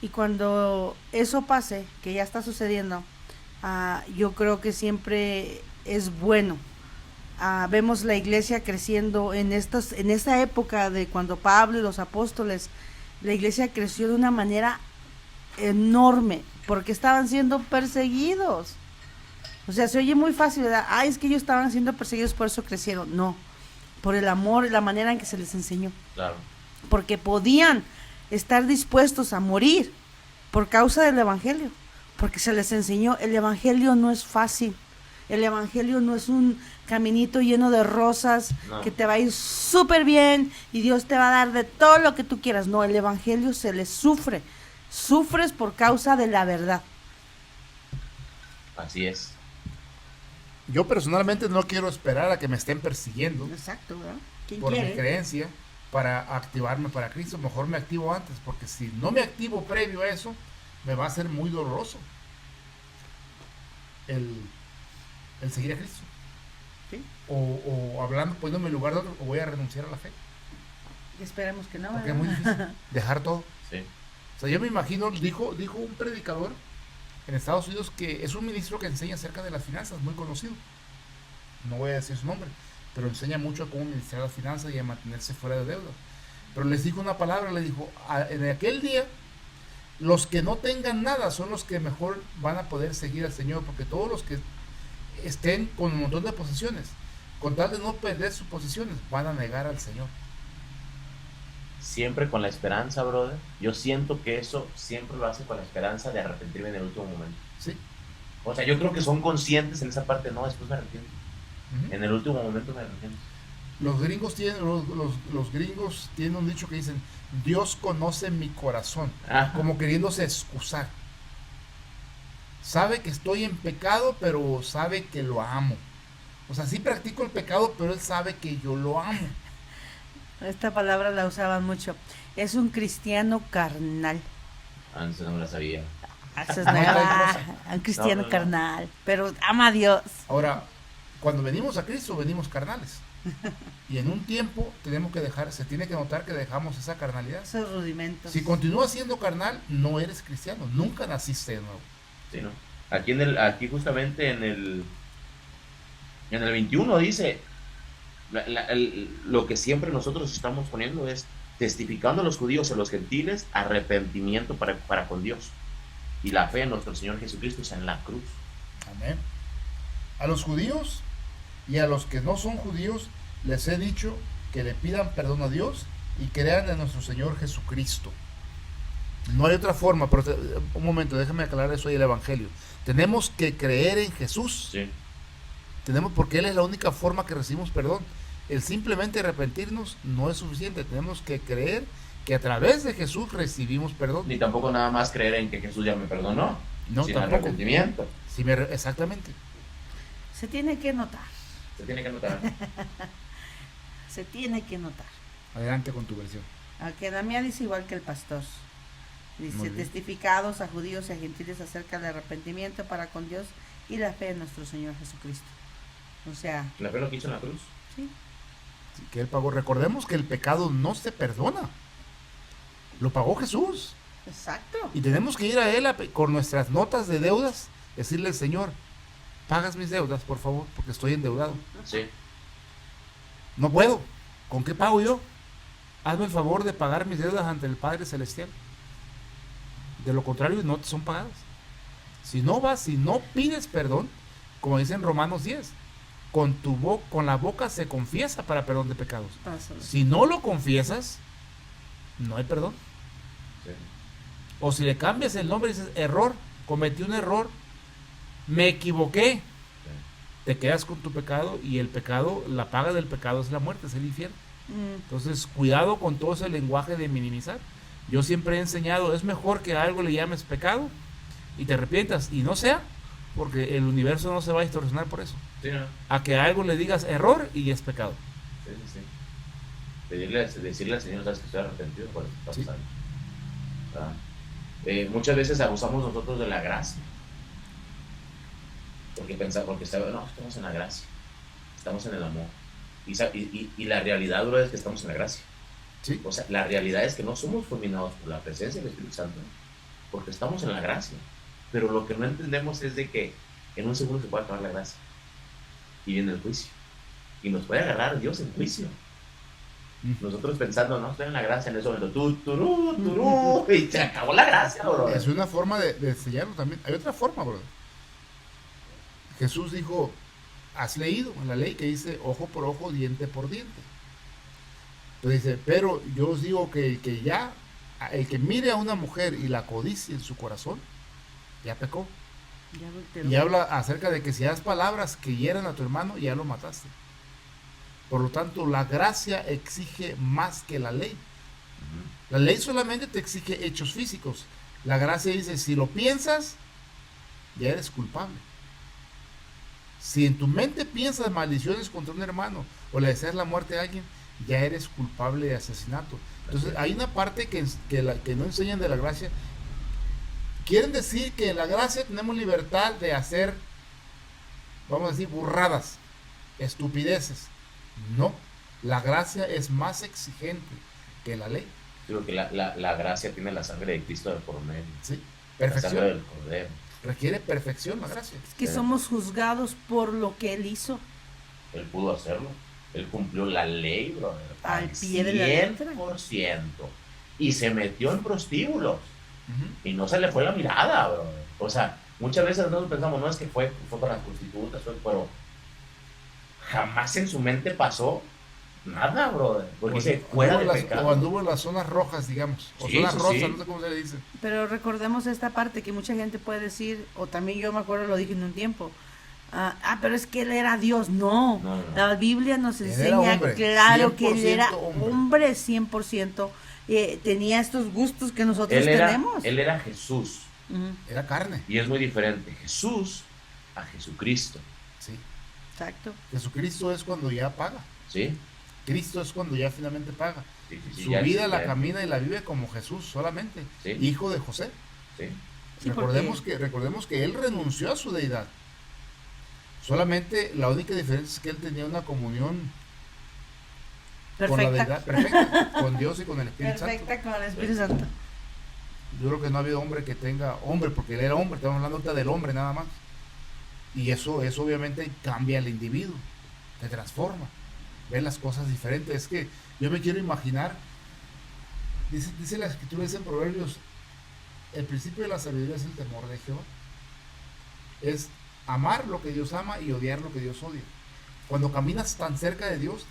Y cuando eso pase, que ya está sucediendo, yo creo que siempre es bueno. Vemos la iglesia creciendo en esta época de cuando Pablo y los apóstoles, la iglesia creció de una manera enorme, porque estaban siendo perseguidos. O sea, se oye muy fácil, ¿verdad? Es que ellos estaban siendo perseguidos, por eso crecieron. No, por el amor y la manera en que se les enseñó. Claro. Porque podían estar dispuestos a morir por causa del evangelio, porque se les enseñó. El evangelio no es fácil, el evangelio no es un caminito lleno de rosas, no, que te va a ir súper bien y Dios te va a dar de todo lo que tú quieras. No, el evangelio se les sufres por causa de la verdad. Así es. Yo personalmente no quiero esperar a que me estén persiguiendo. Exacto, ¿verdad? Por mi creencia, para activarme para Cristo. Mejor me activo antes, porque si no me activo previo a eso, me va a ser muy doloroso el seguir a Cristo. ¿Sí? O hablando, poniéndome en lugar de otro, o voy a renunciar a la fe. Esperemos que no. Porque es muy difícil dejar todo. Sí. O sea, yo me imagino, dijo un predicador en Estados Unidos que es un ministro que enseña acerca de las finanzas, muy conocido. No voy a decir su nombre, pero enseña mucho a cómo administrar las finanzas y a mantenerse fuera de deudas. Pero les dijo una palabra, le dijo, en aquel día, los que no tengan nada son los que mejor van a poder seguir al Señor, porque todos los que estén con un montón de posesiones, con tal de no perder sus posesiones, van a negar al Señor. Siempre con la esperanza, brother. Yo siento que eso siempre lo hace con la esperanza de arrepentirme en el último momento. Sí. O sea, yo creo que son conscientes en esa parte. No, después me arrepiento. En el último momento me arrepiento. Los gringos tienen un dicho que dicen: Dios conoce mi corazón. Ajá. Como queriéndose excusar. Sabe que estoy en pecado, pero sabe que lo amo. O sea, sí practico el pecado, pero él sabe que yo lo amo. Esta palabra la usaban mucho. Es un cristiano carnal. Antes no la sabía. Eso es nueva. Un cristiano carnal, pero ama a Dios. Ahora, Cuando venimos a Cristo, venimos carnales. Y en un tiempo se tiene que notar que dejamos esa carnalidad. Esos rudimentos. Si continúas siendo carnal, no eres cristiano, nunca naciste de nuevo. Sí, ¿no? Aquí justamente en el 21 dice, lo que siempre nosotros estamos poniendo es testificando a los judíos y a los gentiles arrepentimiento para con Dios y la fe en nuestro Señor Jesucristo está en la cruz. Amén. A los judíos y a los que no son judíos les he dicho que le pidan perdón a Dios y crean en nuestro Señor Jesucristo. No hay otra forma, pero un momento, déjame aclarar eso ahí, el Evangelio. Tenemos que creer en Jesús. Sí. Porque Él es la única forma que recibimos perdón. El simplemente arrepentirnos no es suficiente. Tenemos que creer que a través de Jesús recibimos perdón. Ni tampoco nada más creer en que Jesús ya me perdonó. No, sin tampoco. arrepentimiento. Exactamente. Se tiene que notar. Se tiene que notar. Se tiene que notar. Adelante con tu versión. Aunque Damián dice igual que el pastor. Dice, testificados a judíos y a gentiles acerca del arrepentimiento para con Dios y la fe en nuestro Señor Jesucristo. O sea... ¿La fe lo que hizo en la cruz? Sí. Que Él pagó. Recordemos que el pecado no se perdona. Lo pagó Jesús. Exacto. Y tenemos que ir a Él con nuestras notas de deudas, decirle, Señor, pagas mis deudas, por favor, porque estoy endeudado. Sí. No puedo. ¿Con qué pago yo? Hazme el favor de pagar mis deudas ante el Padre Celestial. De lo contrario, no te son pagadas. Si no pides perdón, como dice en Romanos 10, con la boca se confiesa para perdón de pecados. Si no lo confiesas, no hay perdón. Sí. O si le cambias el nombre y dices, error, cometí un error, me equivoqué, te quedas con tu pecado y el pecado, la paga del pecado es la muerte, es el infierno. Entonces, cuidado con todo ese lenguaje de minimizar. Yo siempre he enseñado, es mejor que a algo le llames pecado y te arrepientas y no sea, porque el universo no se va a distorsionar por eso. Sí, ¿no? A que a algo le digas error y es pecado. Sí. Decirle al Señor, sabes que estoy arrepentido por lo que está pasando. Muchas veces abusamos nosotros de la gracia. Porque estamos en la gracia. Estamos en el amor. Y la realidad, bro, es que estamos en la gracia. ¿Sí? O sea, la realidad es que no somos fulminados por la presencia del Espíritu Santo, porque estamos en la gracia. Pero lo que no entendemos es de que en un segundo se puede acabar la gracia. Y viene el juicio. Y nos puede agarrar Dios en juicio. Nosotros pensando, no, estoy en la gracia, en ese momento, y se acabó la gracia, bro. Es una forma de sellarlo también. Hay otra forma, bro. Jesús dijo, has leído en la ley que dice ojo por ojo, diente por diente. Entonces dice, pero yo os digo que el que mire a una mujer y la codicie en su corazón, ya pecó. Y habla acerca de que si das palabras que hieran a tu hermano, ya lo mataste. Por lo tanto, la gracia exige más que la ley. La ley solamente te exige hechos físicos. La gracia dice, si lo piensas, ya eres culpable. Si en tu mente piensas maldiciones contra un hermano o le deseas la muerte a alguien, ya eres culpable de asesinato. Entonces hay una parte que no enseñan de la gracia. Quieren decir que en la gracia tenemos libertad de hacer, vamos a decir, burradas, estupideces. No, la gracia es más exigente que la ley. Digo que la gracia tiene la sangre de Cristo de por medio. Sí, perfección. La sangre del perfección. Cordero. Requiere perfección la gracia. Es que somos juzgados por lo que Él hizo. Él pudo hacerlo. Él cumplió la ley, brother. Al pie de la letra. 100%. Y se metió en prostíbulos. Y no se le fue la mirada, brother. O sea, muchas veces nosotros pensamos, no es que fue con las prostitutas, pero jamás en su mente pasó nada, brother. Porque Pues, dice, fuera de o pecado. anduvo en las zonas rojas, digamos. O Sí, zonas sí, rosas, sí. no sé cómo se le dice. Pero recordemos esta parte que mucha gente puede decir, o también yo me acuerdo, lo dije en un tiempo, pero es que Él era Dios. No, No. La Biblia nos Él enseña era hombre, claro que Él era 100% hombre. hombre 100%, tenía estos gustos que nosotros tenemos. Él era Jesús. Ujú, Era carne. Y es muy diferente Jesús a Jesucristo. Sí. exacto. Jesucristo es cuando ya paga. ¿Sí? Cristo es cuando ya finalmente paga. Sí, Su ya vida la ya- camina y la vive como Jesús solamente. Sí. Hijo de José. Sí. Sí, Recordemos que Él renunció a su deidad. Solamente la única diferencia es que él tenía una comunión con la Perfecta. deidad perfecta, con Dios y con el Espíritu Santo. Perfecta con el Espíritu Santo. Yo creo que no ha habido hombre que tenga hombre, porque él era hombre, estamos hablando ahorita del hombre nada más. Y eso obviamente cambia al individuo, te transforma, ves las cosas diferentes. Es que yo me quiero imaginar, dice la escritura, dice en Proverbios, el principio de la sabiduría es el temor de Jehová. Es amar lo que Dios ama y odiar lo que Dios odia. Cuando caminas tan cerca de Dios,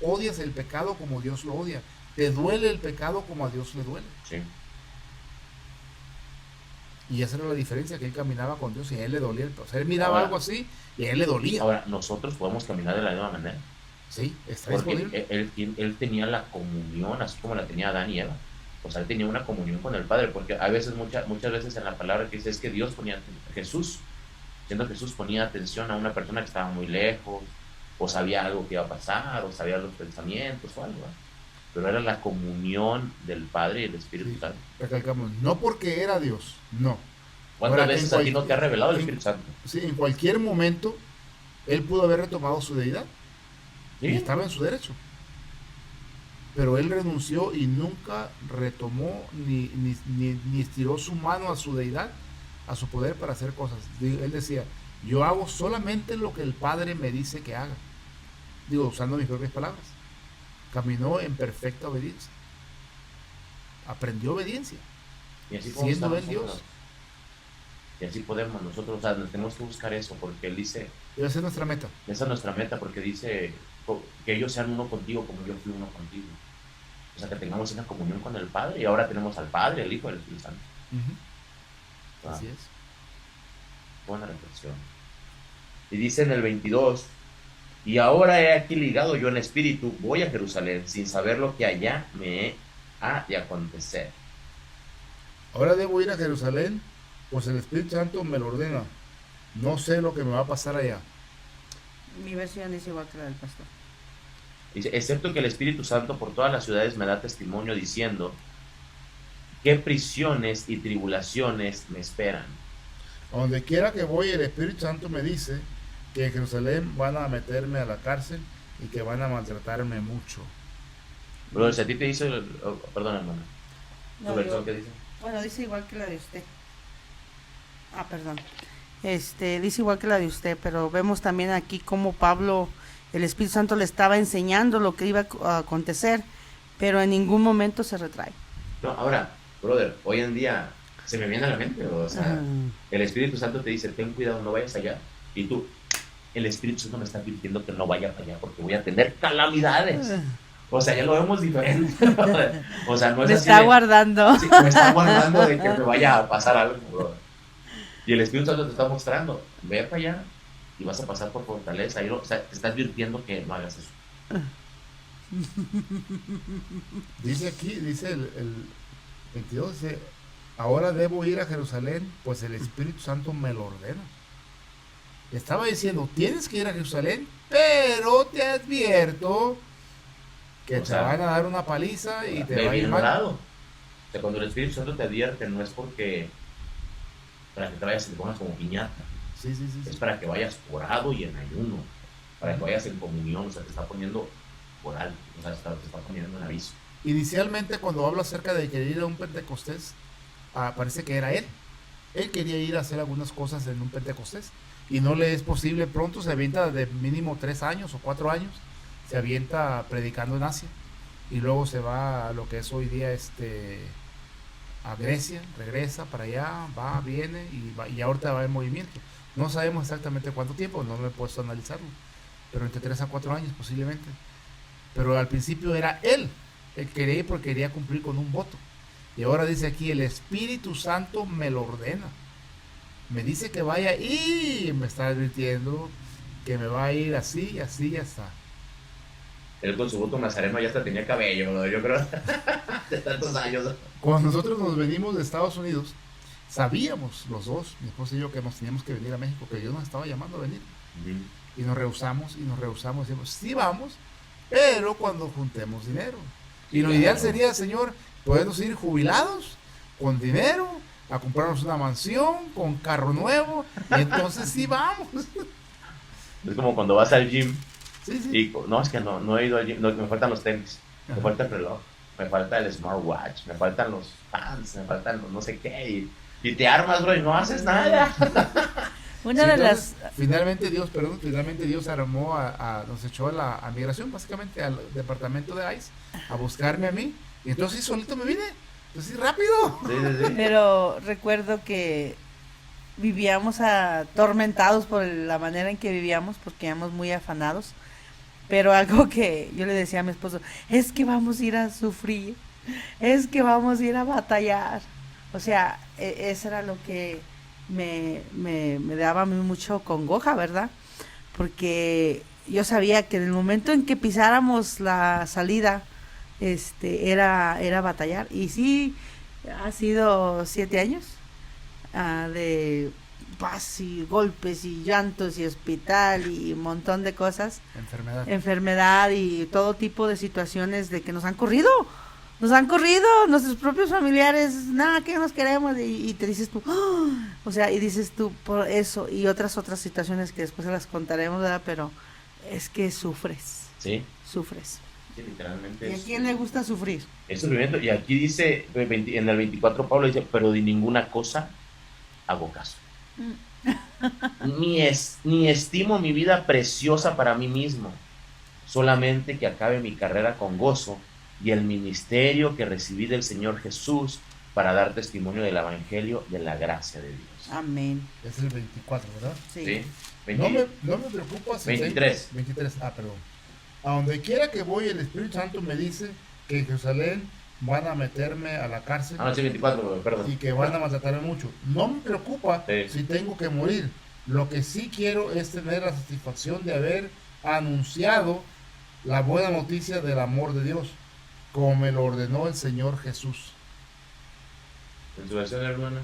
odias el pecado como Dios lo odia. Te duele el pecado como a Dios le duele. Sí. Y esa era la diferencia, que él caminaba con Dios y a él le dolía. O sea, él miraba Ahora, algo así y a él le dolía. Ahora, nosotros podemos caminar de la misma manera. Sí, está Porque disponible. él tenía la comunión, así como la tenía Adán y Eva. O sea, él tenía una comunión con el Padre. Porque a veces, muchas veces en la palabra que dice es que Dios ponía, Jesús, siendo Jesús ponía atención a una persona que estaba muy lejos, o sabía algo que iba a pasar, o sabía los pensamientos o algo, ¿verdad? Pero era la comunión del Padre y el Espíritu Sí, Santo. recalcamos, no porque era Dios, no. ¿Cuántas Ahora, veces a ti no te ha revelado el Espíritu Santo? Sí, en cualquier momento él pudo haber retomado su deidad y ¿Sí? estaba en su derecho. Pero él renunció y nunca retomó ni estiró su mano a su deidad, a su poder para hacer cosas. Él decía, yo hago solamente lo que el Padre me dice que haga. Digo, usando mis propias palabras. Caminó en perfecta obediencia. Aprendió obediencia, Y así podemos siendo estar él Dios. nosotros. Y así podemos nosotros, o sea, tenemos que buscar eso, porque Él dice, Y esa es nuestra meta. esa es nuestra meta, porque dice que ellos sean uno contigo como yo fui uno contigo. O sea, que tengamos una comunión con el Padre, y ahora tenemos al Padre, el Hijo y el Espíritu Santo. Ujú. Ah, Así es. buena reflexión. Y dice en el 22, y ahora he aquí ligado yo en espíritu, voy a Jerusalén, sin saber lo que allá me ha de acontecer. Ahora debo ir a Jerusalén, pues el Espíritu Santo me lo ordena. No sé lo que me va a pasar allá. Mi versión es igual que la del pastor. Dice, excepto que el Espíritu Santo por todas las ciudades me da testimonio diciendo, qué prisiones y tribulaciones me esperan. A donde quiera que voy, el Espíritu Santo me dice que en Jerusalén van a meterme a la cárcel y que van a maltratarme mucho. Pero si a ti te dice, perdón hermano, No, ¿tu versión yo- qué dice? Bueno, dice igual que la de usted. Ah, perdón. Dice igual que la de usted, pero vemos también aquí cómo Pablo, el Espíritu Santo le estaba enseñando lo que iba a acontecer, pero en ningún momento se retrae. No, ahora, brother, hoy en día se me viene a la mente, o sea, el Espíritu Santo te dice, ten cuidado, no vayas allá. Y tú, el Espíritu Santo me está advirtiendo que no vaya para allá porque voy a tener calamidades. O sea, ya lo vemos diferente. O sea, no es Me así está de, guardando. sí, me está guardando de que me vaya a pasar algo, brother. Y el Espíritu Santo te está mostrando, ve para allá y vas a pasar por fortaleza. O sea, te está advirtiendo que no hagas eso. Dice aquí, dice el 22, dice, ahora debo ir a Jerusalén, pues el Espíritu Santo me lo ordena. Estaba diciendo, tienes que ir a Jerusalén, pero te advierto que O te sea, van a dar una paliza y te Ve va a ir bien mal. orado. O sea, cuando el Espíritu Santo te advierte, no es porque para que te vayas y te pongas como piñata. Sí, sí, sí, Es sí. para que vayas orado y en ayuno. Para que vayas en comunión. O sea, te está poniendo oral. O sea, te está poniendo en aviso. Inicialmente cuando habla acerca de querer ir a un Pentecostés, parece que era él. Él quería ir a hacer algunas cosas en un Pentecostés y no le es posible. Pronto se avienta de mínimo 3 años o 4 años, se avienta predicando en Asia y luego se va a lo que es hoy día a Grecia, regresa para allá, va, viene y ahorita va en movimiento. No sabemos exactamente cuánto tiempo, no me he puesto a analizarlo, pero entre 3 a 4 años posiblemente. Pero al principio era él quería ir porque quería cumplir con un voto. Y ahora dice aquí, el Espíritu Santo me lo ordena. Me dice que vaya y me está advirtiendo que me va a ir así, así, hasta. Él con su voto nazareno ya hasta tenía cabello, ¿no? Yo creo. De tantos años. Cuando nosotros nos venimos de Estados Unidos, sabíamos los dos, mi esposa y yo, que nos teníamos que venir a México, que Dios nos estaba llamando a venir. Y nos rehusamos, decimos, sí vamos, pero cuando juntemos dinero. Y lo ideal sería, Señor, podernos ir jubilados, con dinero, a comprarnos una mansión, con carro nuevo, y entonces sí vamos. Es como cuando vas al gym Sí, sí. y no, es que no he ido al gym, no, me faltan los tenis, me Ajá. falta el reloj, me falta el smartwatch, me faltan los pants, me faltan los no sé qué, y te armas, bro, y no haces nada. Una Sí, de entonces, las... finalmente Dios armó nos echó a migración, básicamente, al departamento de ICE, a buscarme a mí, y entonces sí, solito me vine, entonces sí, rápido. Sí, sí, sí. Pero recuerdo que vivíamos atormentados por la manera en que vivíamos, porque íbamos muy afanados. Pero algo que yo le decía a mi esposo, es que vamos a ir a sufrir, es que vamos a ir a batallar. O sea, eso era lo que me daba a mí mucho congoja, ¿verdad? Porque yo sabía que en el momento en que pisáramos la salida, era batallar. Y sí, ha sido 7 años de paz y golpes y llantos y hospital y un montón de cosas, Enfermedad. enfermedad y todo tipo de situaciones de que nos han corrido nuestros propios familiares, nada, que nos queremos, y te dices tú, ¡oh! O sea, y dices tú por eso y otras situaciones que después las contaremos, ¿verdad? Pero es que sufres, Sí, literalmente ¿y a quién le gusta sufrir? es sufrimiento. Y aquí dice, en el 24 Pablo dice, pero de ninguna cosa hago caso. Ni estimo mi vida preciosa para mí mismo, solamente que acabe mi carrera con gozo y el ministerio que recibí del Señor Jesús para dar testimonio del Evangelio de la gracia de Dios. Amén. Es el 24, ¿verdad? Sí. ¿Sí? No me preocupa si 23. 23, perdón. A donde quiera que voy, el Espíritu Santo me dice que en Jerusalén van a meterme a la cárcel Ah, no, sí, 24, perdón. y que van a maltratarme mucho. No me preocupa Sí. si tengo que morir. Lo que sí quiero es tener la satisfacción de haber anunciado la buena noticia del amor de Dios, como me lo ordenó el Señor Jesús. En su versión, hermana.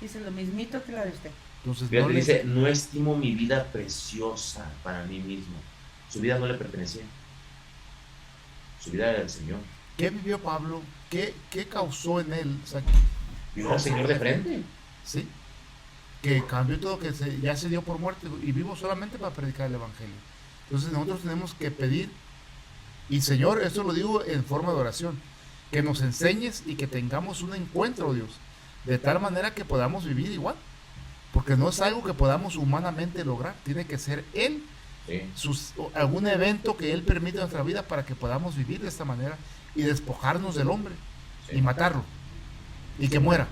Dice lo mismito que la de usted. Entonces, Fíjate, no le- dice, no estimo mi vida preciosa para mí mismo. Su vida no le pertenecía. Su vida era del Señor. ¿Qué vivió Pablo? ¿Qué causó en él? O sea, Vio al Señor de frente. ¿sí? Que cambió todo, ya se dio por muerto y vivo solamente para predicar el Evangelio. Entonces nosotros tenemos que pedir, y Señor, esto lo digo en forma de oración, que nos enseñes y que tengamos un encuentro, Dios, de tal manera que podamos vivir igual, porque no es algo que podamos humanamente lograr, tiene que ser Él, Sí. algún evento que Él permite en nuestra vida para que podamos vivir de esta manera y despojarnos del hombre Sí. y matarlo y que muera,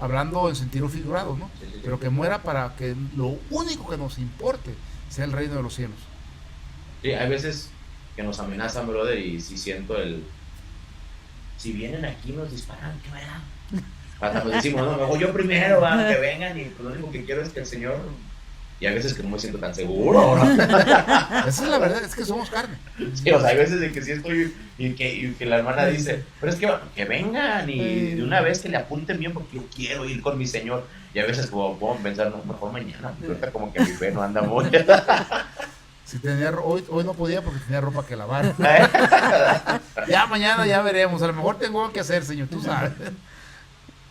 hablando en sentido figurado, ¿no? Sí, sí, sí. Pero que muera para que lo único que nos importe sea el reino de los cielos. Sí, hay veces que nos amenazan, brother, y sí siento si vienen aquí nos disparan, ¿qué verá? Hasta nos decimos, no, mejor yo primero, va, que vengan, y pues lo único que quiero es que el Señor... Y hay veces que no me siento tan seguro, ¿no? Esa es la verdad, es que somos carne. Sí, o sea, hay veces de que sí estoy, y que la hermana dice, pero es que vengan, y de una vez que le apunten bien, porque yo quiero ir con mi Señor. Y a veces como puedo pensar, no, mejor mañana, porque ahorita como que mi fe no anda muy... Si hoy no podía porque tenía ropa que lavar. Ya mañana ya veremos, a lo mejor tengo algo que hacer, Señor, tú sabes.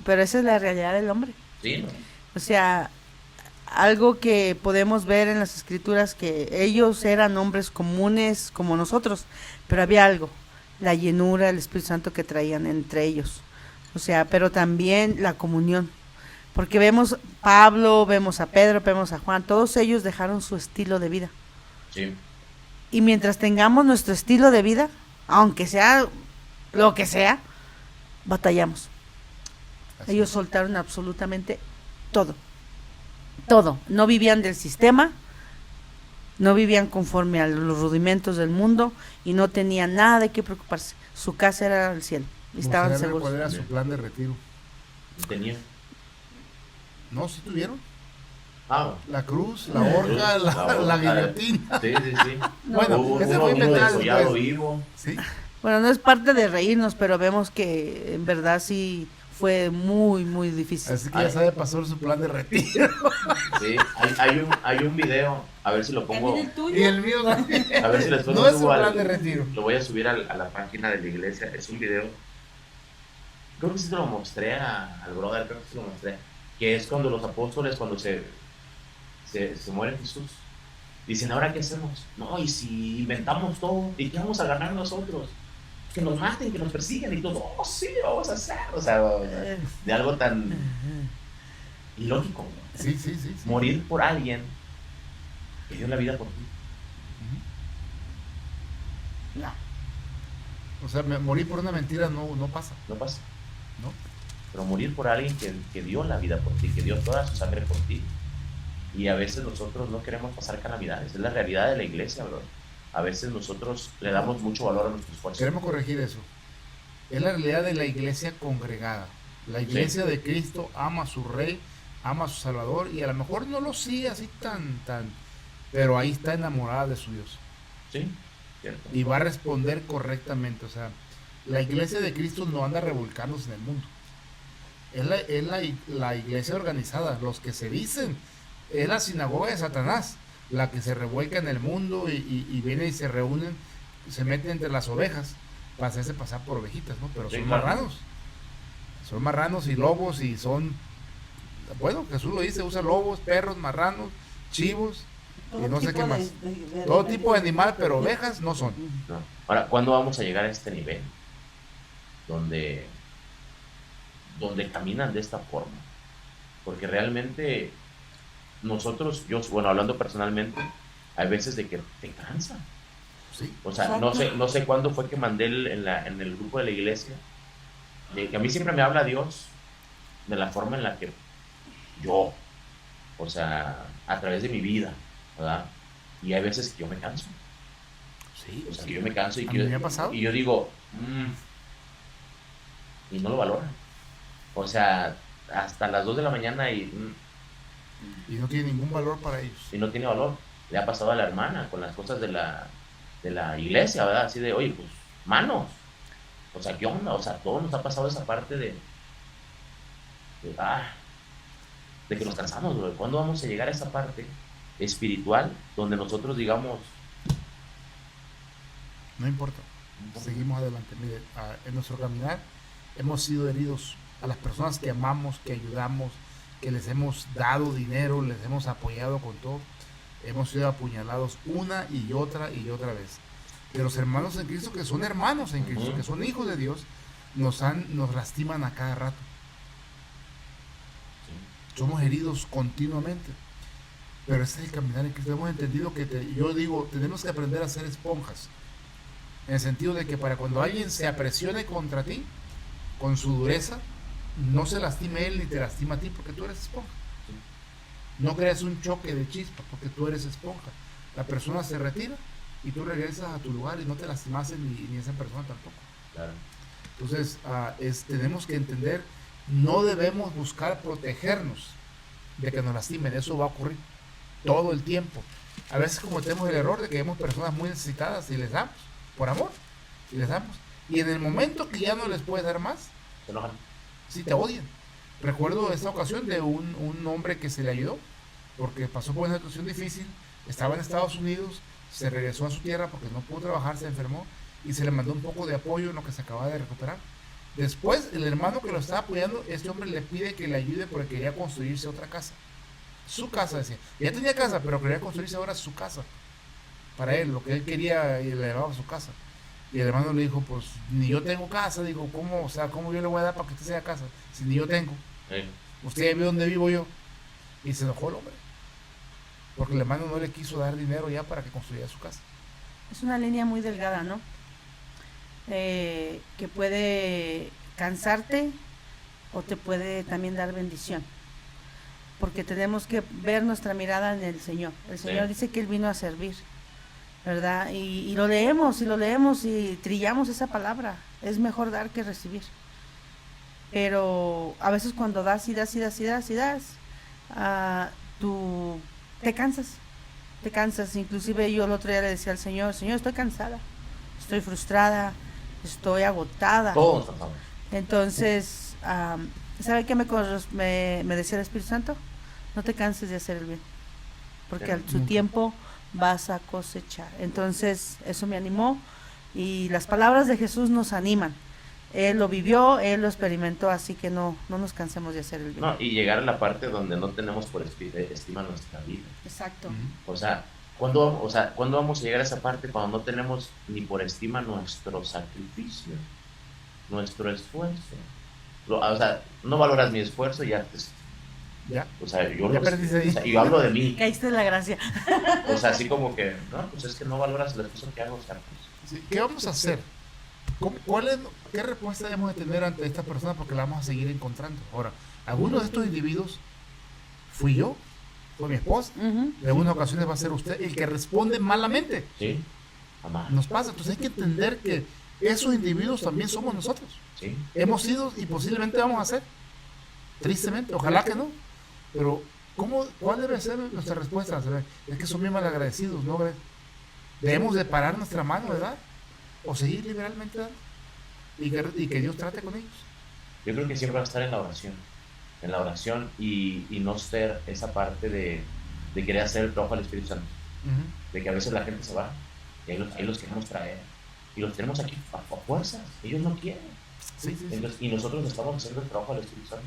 Pero esa es la realidad del hombre. Sí, ¿no? O sea, algo que podemos ver en las escrituras, que ellos eran hombres comunes como nosotros, pero había algo, la llenura, el Espíritu Santo que traían entre ellos. O sea, pero también la comunión. Porque vemos Pablo, vemos a Pedro, vemos a Juan, todos ellos dejaron su estilo de vida. Sí. Y mientras tengamos nuestro estilo de vida, aunque sea lo que sea, batallamos. Así Ellos es. soltaron absolutamente todo. Todo. No vivían del sistema, no vivían conforme a los rudimentos del mundo y no tenían nada de qué preocuparse. Su casa era el cielo. Y estaban Mostrarle seguros. ¿Cuál era su plan de retiro? Tenía. No, sí tuvieron. Ah, La cruz, la horca, la guillotina. Sí, sí, sí. Bueno, Hubo ese fue uno inventado desollado después. vivo. Sí, Bueno, no es parte de reírnos, pero vemos que en verdad sí fue muy, muy difícil. así que ya sabe, pasó su plan de retiro. Sí, hay un video, a ver si lo pongo, Y el mío también. a ver si les pongo No es un subo al- plan de retiro. lo voy a subir a la página de la iglesia. Es un video, creo que sí se lo mostré al brother, creo que sí se lo mostré, que es cuando los apóstoles, cuando se muere Jesús, Dicen, ¿ahora qué hacemos? No, y si inventamos todo, ¿y qué vamos a ganar nosotros? Que nos maten, que nos persigan y todo. Oh, sí, vamos a hacer. O sea, de algo tan ilógico. Sí, sí, sí, sí. Morir por alguien que dio la vida por ti. No. O sea, morir por una mentira no pasa. No pasa. ¿No? Pero morir por alguien que dio la vida por ti, que dio toda su sangre por ti. Y a veces nosotros no queremos pasar calamidades. Es la realidad de la iglesia, bro. A veces nosotros le damos mucho valor a nuestros esfuerzos. Queremos corregir eso. Es la realidad de la iglesia congregada. La iglesia de Cristo ama a su Rey, ama a su Salvador, y a lo mejor no lo sigue así tan, pero ahí está enamorada de su Dios. Sí, cierto. Y va a responder correctamente. O sea, la iglesia de Cristo no anda revolcándose en el mundo. Es la iglesia organizada, los que se dicen, es la sinagoga de Satanás, la que se revuelca en el mundo y viene y se reúnen, se meten entre las ovejas para hacerse pasar por ovejitas, ¿no? Pero son marranos. Son marranos y lobos, y son, bueno, Jesús lo dice, usa lobos, perros, marranos, chivos, y no sé qué más. Todo tipo de animal, pero ovejas no son. No. Ahora, ¿cuándo vamos a llegar a este nivel? Donde caminan de esta forma. Porque realmente nosotros, bueno, hablando personalmente, hay veces de que te cansa. Sí. O sea, no sé cuándo fue que mandé en el grupo de la iglesia, de que a mí siempre me habla Dios de la forma en la que yo, o sea, a través de mi vida, ¿verdad? Y hay veces que yo me canso. Sí. O sea, que yo me canso y ¿A que mí me ha pasado? y yo digo, y no lo valoran. O sea, hasta las 2 de la mañana y no tiene ningún valor para ellos. y no tiene valor. Le ha pasado a la hermana con las cosas de la iglesia, ¿verdad? Así de, oye, pues, manos. O sea, ¿qué onda? O sea, todos nos ha pasado esa parte de que nos cansamos, bro. ¿Cuándo vamos a llegar a esa parte espiritual donde nosotros digamos, No importa, seguimos adelante. Mire, en nuestro caminar hemos sido heridos. A las personas que amamos, que ayudamos, que les hemos dado dinero, les hemos apoyado con todo, hemos sido apuñalados una y otra vez. De los hermanos en Cristo, que son hermanos en Cristo, que son hijos de Dios, nos lastiman a cada rato. Somos heridos continuamente. Pero ese es el caminar en Cristo. Hemos entendido que, yo digo, tenemos que aprender a ser esponjas. En el sentido de que para cuando alguien se apresione contra ti, con su dureza, no se lastime él ni te lastima a ti, porque tú eres esponja. No creas un choque de chispa, porque tú eres esponja. La persona se retira y tú regresas a tu lugar y no te lastimas ni esa persona tampoco. claro, Entonces, tenemos que entender, no debemos buscar protegernos de que nos lastimen. Eso va a ocurrir todo el tiempo. A veces cometemos el error de que vemos personas muy necesitadas y les damos, por amor, y les damos. Y en el momento que ya no les puedes dar más, se enojan. sí te odian. Recuerdo esta ocasión de un hombre que se le ayudó porque pasó por una situación difícil, estaba en Estados Unidos, se regresó a su tierra porque no pudo trabajar, se enfermó, y se le mandó un poco de apoyo en lo que se acababa de recuperar. Después, el hermano que lo estaba apoyando, este hombre le pide que le ayude porque quería construirse otra casa. Su casa, decía. Ya tenía casa, pero quería construirse ahora su casa. Para él, lo que él quería, y le llevaba a su casa. Y el hermano le dijo, pues, ni yo tengo casa. Digo, ¿cómo? O sea, ¿cómo yo le voy a dar para que usted sea casa? Si ni yo tengo. Usted ya vio dónde vivo yo. Y se enojó el hombre. Porque el hermano no le quiso dar dinero ya para que construyera su casa. Es una línea muy delgada, ¿no? Que puede cansarte o te puede también dar bendición. Porque tenemos que ver nuestra mirada en el Señor. El Señor dice que Él vino a servir, ¿verdad? Y lo leemos y trillamos esa palabra. Es mejor dar que recibir. Pero a veces cuando das y das, tú te cansas. Inclusive yo el otro día le decía al Señor, estoy cansada, estoy frustrada, estoy agotada. Todos pasamos. Entonces, ¿sabe qué me decía el Espíritu Santo? No te canses de hacer el bien, porque a su tiempo vas a cosechar. Entonces, eso me animó, y las palabras de Jesús nos animan. Él lo vivió, Él lo experimentó, así que no nos cansemos de hacer el bien. No, y llegar a la parte donde no tenemos por estima nuestra vida. Exacto. O sea, O sea, ¿cuándo vamos a llegar a esa parte cuando no tenemos ni por estima nuestro sacrificio, nuestro esfuerzo? O sea, no valoras mi esfuerzo, ya, pues, Ya. o sea, Ya perdiste ahí. o sea, yo hablo de mí. Caíste en la gracia. O sea, así como que, no, pues es que no valoras el esfuerzo que hago, o sea, pues, Sí, ¿qué vamos a hacer? ¿Qué respuesta debemos de tener ante esta persona? Porque la vamos a seguir encontrando. Ahora, algunos de estos individuos fui yo, fue mi esposa, Ujú. en algunas ocasiones va a ser usted el que responde malamente. sí, amar, Nos pasa, entonces hay que entender que esos individuos también somos nosotros. sí, Hemos sido y posiblemente vamos a ser. Tristemente, ojalá que no. Pero, ¿cuál debe ser nuestra respuesta? Es que son bien malagradecidos, ¿no? Debemos de parar nuestra mano, ¿verdad? O seguir liberalmente dando. Y que Dios trate con ellos. yo creo que siempre va a estar en la oración y no ser esa parte de querer hacer el trabajo al Espíritu Santo, Ujú. de que a veces la gente se va y ahí los queremos traer y los tenemos aquí a fuerzas, ellos no quieren. Sí, sí, sí. Entonces, y nosotros estamos haciendo el trabajo al Espíritu Santo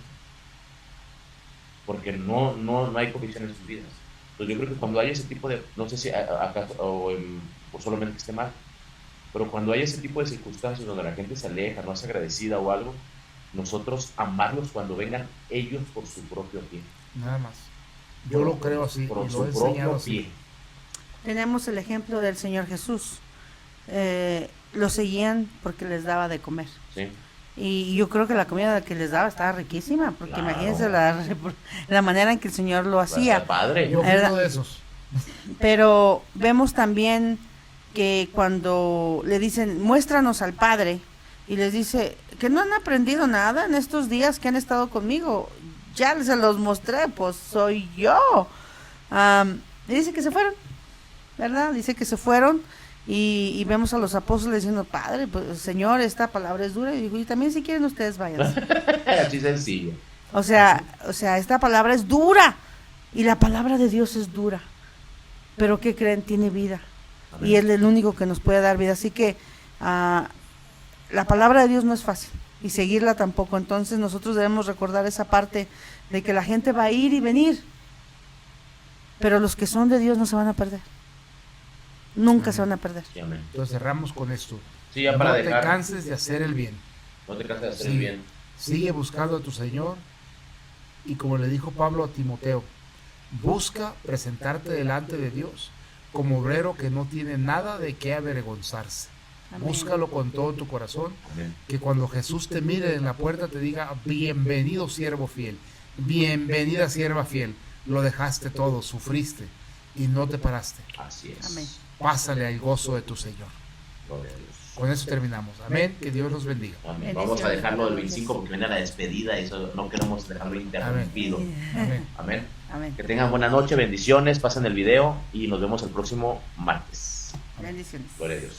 porque no hay convicción en sus vidas. Entonces yo creo que cuando hay ese tipo de, no sé si acaso o solamente que esté mal, pero cuando hay ese tipo de circunstancias donde la gente se aleja, no es agradecida o algo, nosotros amarlos cuando vengan ellos por su propio pie. Nada más. Yo lo creo así. Por Y su lo he enseñado propio así. pie. Tenemos el ejemplo del Señor Jesús. Lo seguían porque les daba de comer. ¿Sí? Y yo creo que la comida que les daba estaba riquísima, porque Claro. imagínense la manera en que el Señor lo hacía. Está padre. Yo fui ¿Verdad? uno de esos. Pero vemos también que cuando le dicen, muéstranos al Padre, y les dice, que no han aprendido nada en estos días que han estado conmigo, ya se los mostré, pues soy yo. Y dice que se fueron, ¿verdad? Dice que se fueron y vemos a los apóstoles diciendo, Padre, pues Señor, esta palabra es dura, y digo, y también si quieren ustedes vayan. Así sencillo. O sea, esta palabra es dura y la palabra de Dios es dura. Pero ¿qué creen? Tiene vida. Amén. Y Él es el único que nos puede dar vida. Así que la palabra de Dios no es fácil y seguirla tampoco. Entonces nosotros debemos recordar esa parte de que la gente va a ir y venir. Pero los que son de Dios no se van a perder. Nunca se van a perder. Sí, amén. Entonces cerramos con esto. Sí, ya para No dejar. te canses de hacer el bien. No te canses de hacer Sí. el bien. Sigue buscando a tu Señor. Y como le dijo Pablo a Timoteo, busca presentarte delante de Dios como obrero que no tiene nada de qué avergonzarse. Amén. Búscalo con todo tu corazón. Amén. Que cuando Jesús te mire en la puerta te diga, bienvenido siervo fiel, bienvenida sierva fiel. Lo dejaste todo, sufriste y no te paraste. Así es. Amén. Pásale al gozo de tu Señor. Gloria a Dios. Con eso terminamos. Amén. Que Dios los bendiga. Amén. Vamos a dejarlo del 25 porque viene la despedida y eso no queremos dejarlo interrumpido. Amén. Amén. Amén. Que tengan buena noche, bendiciones, pasen el video y nos vemos el próximo martes. Bendiciones. Gloria a Dios.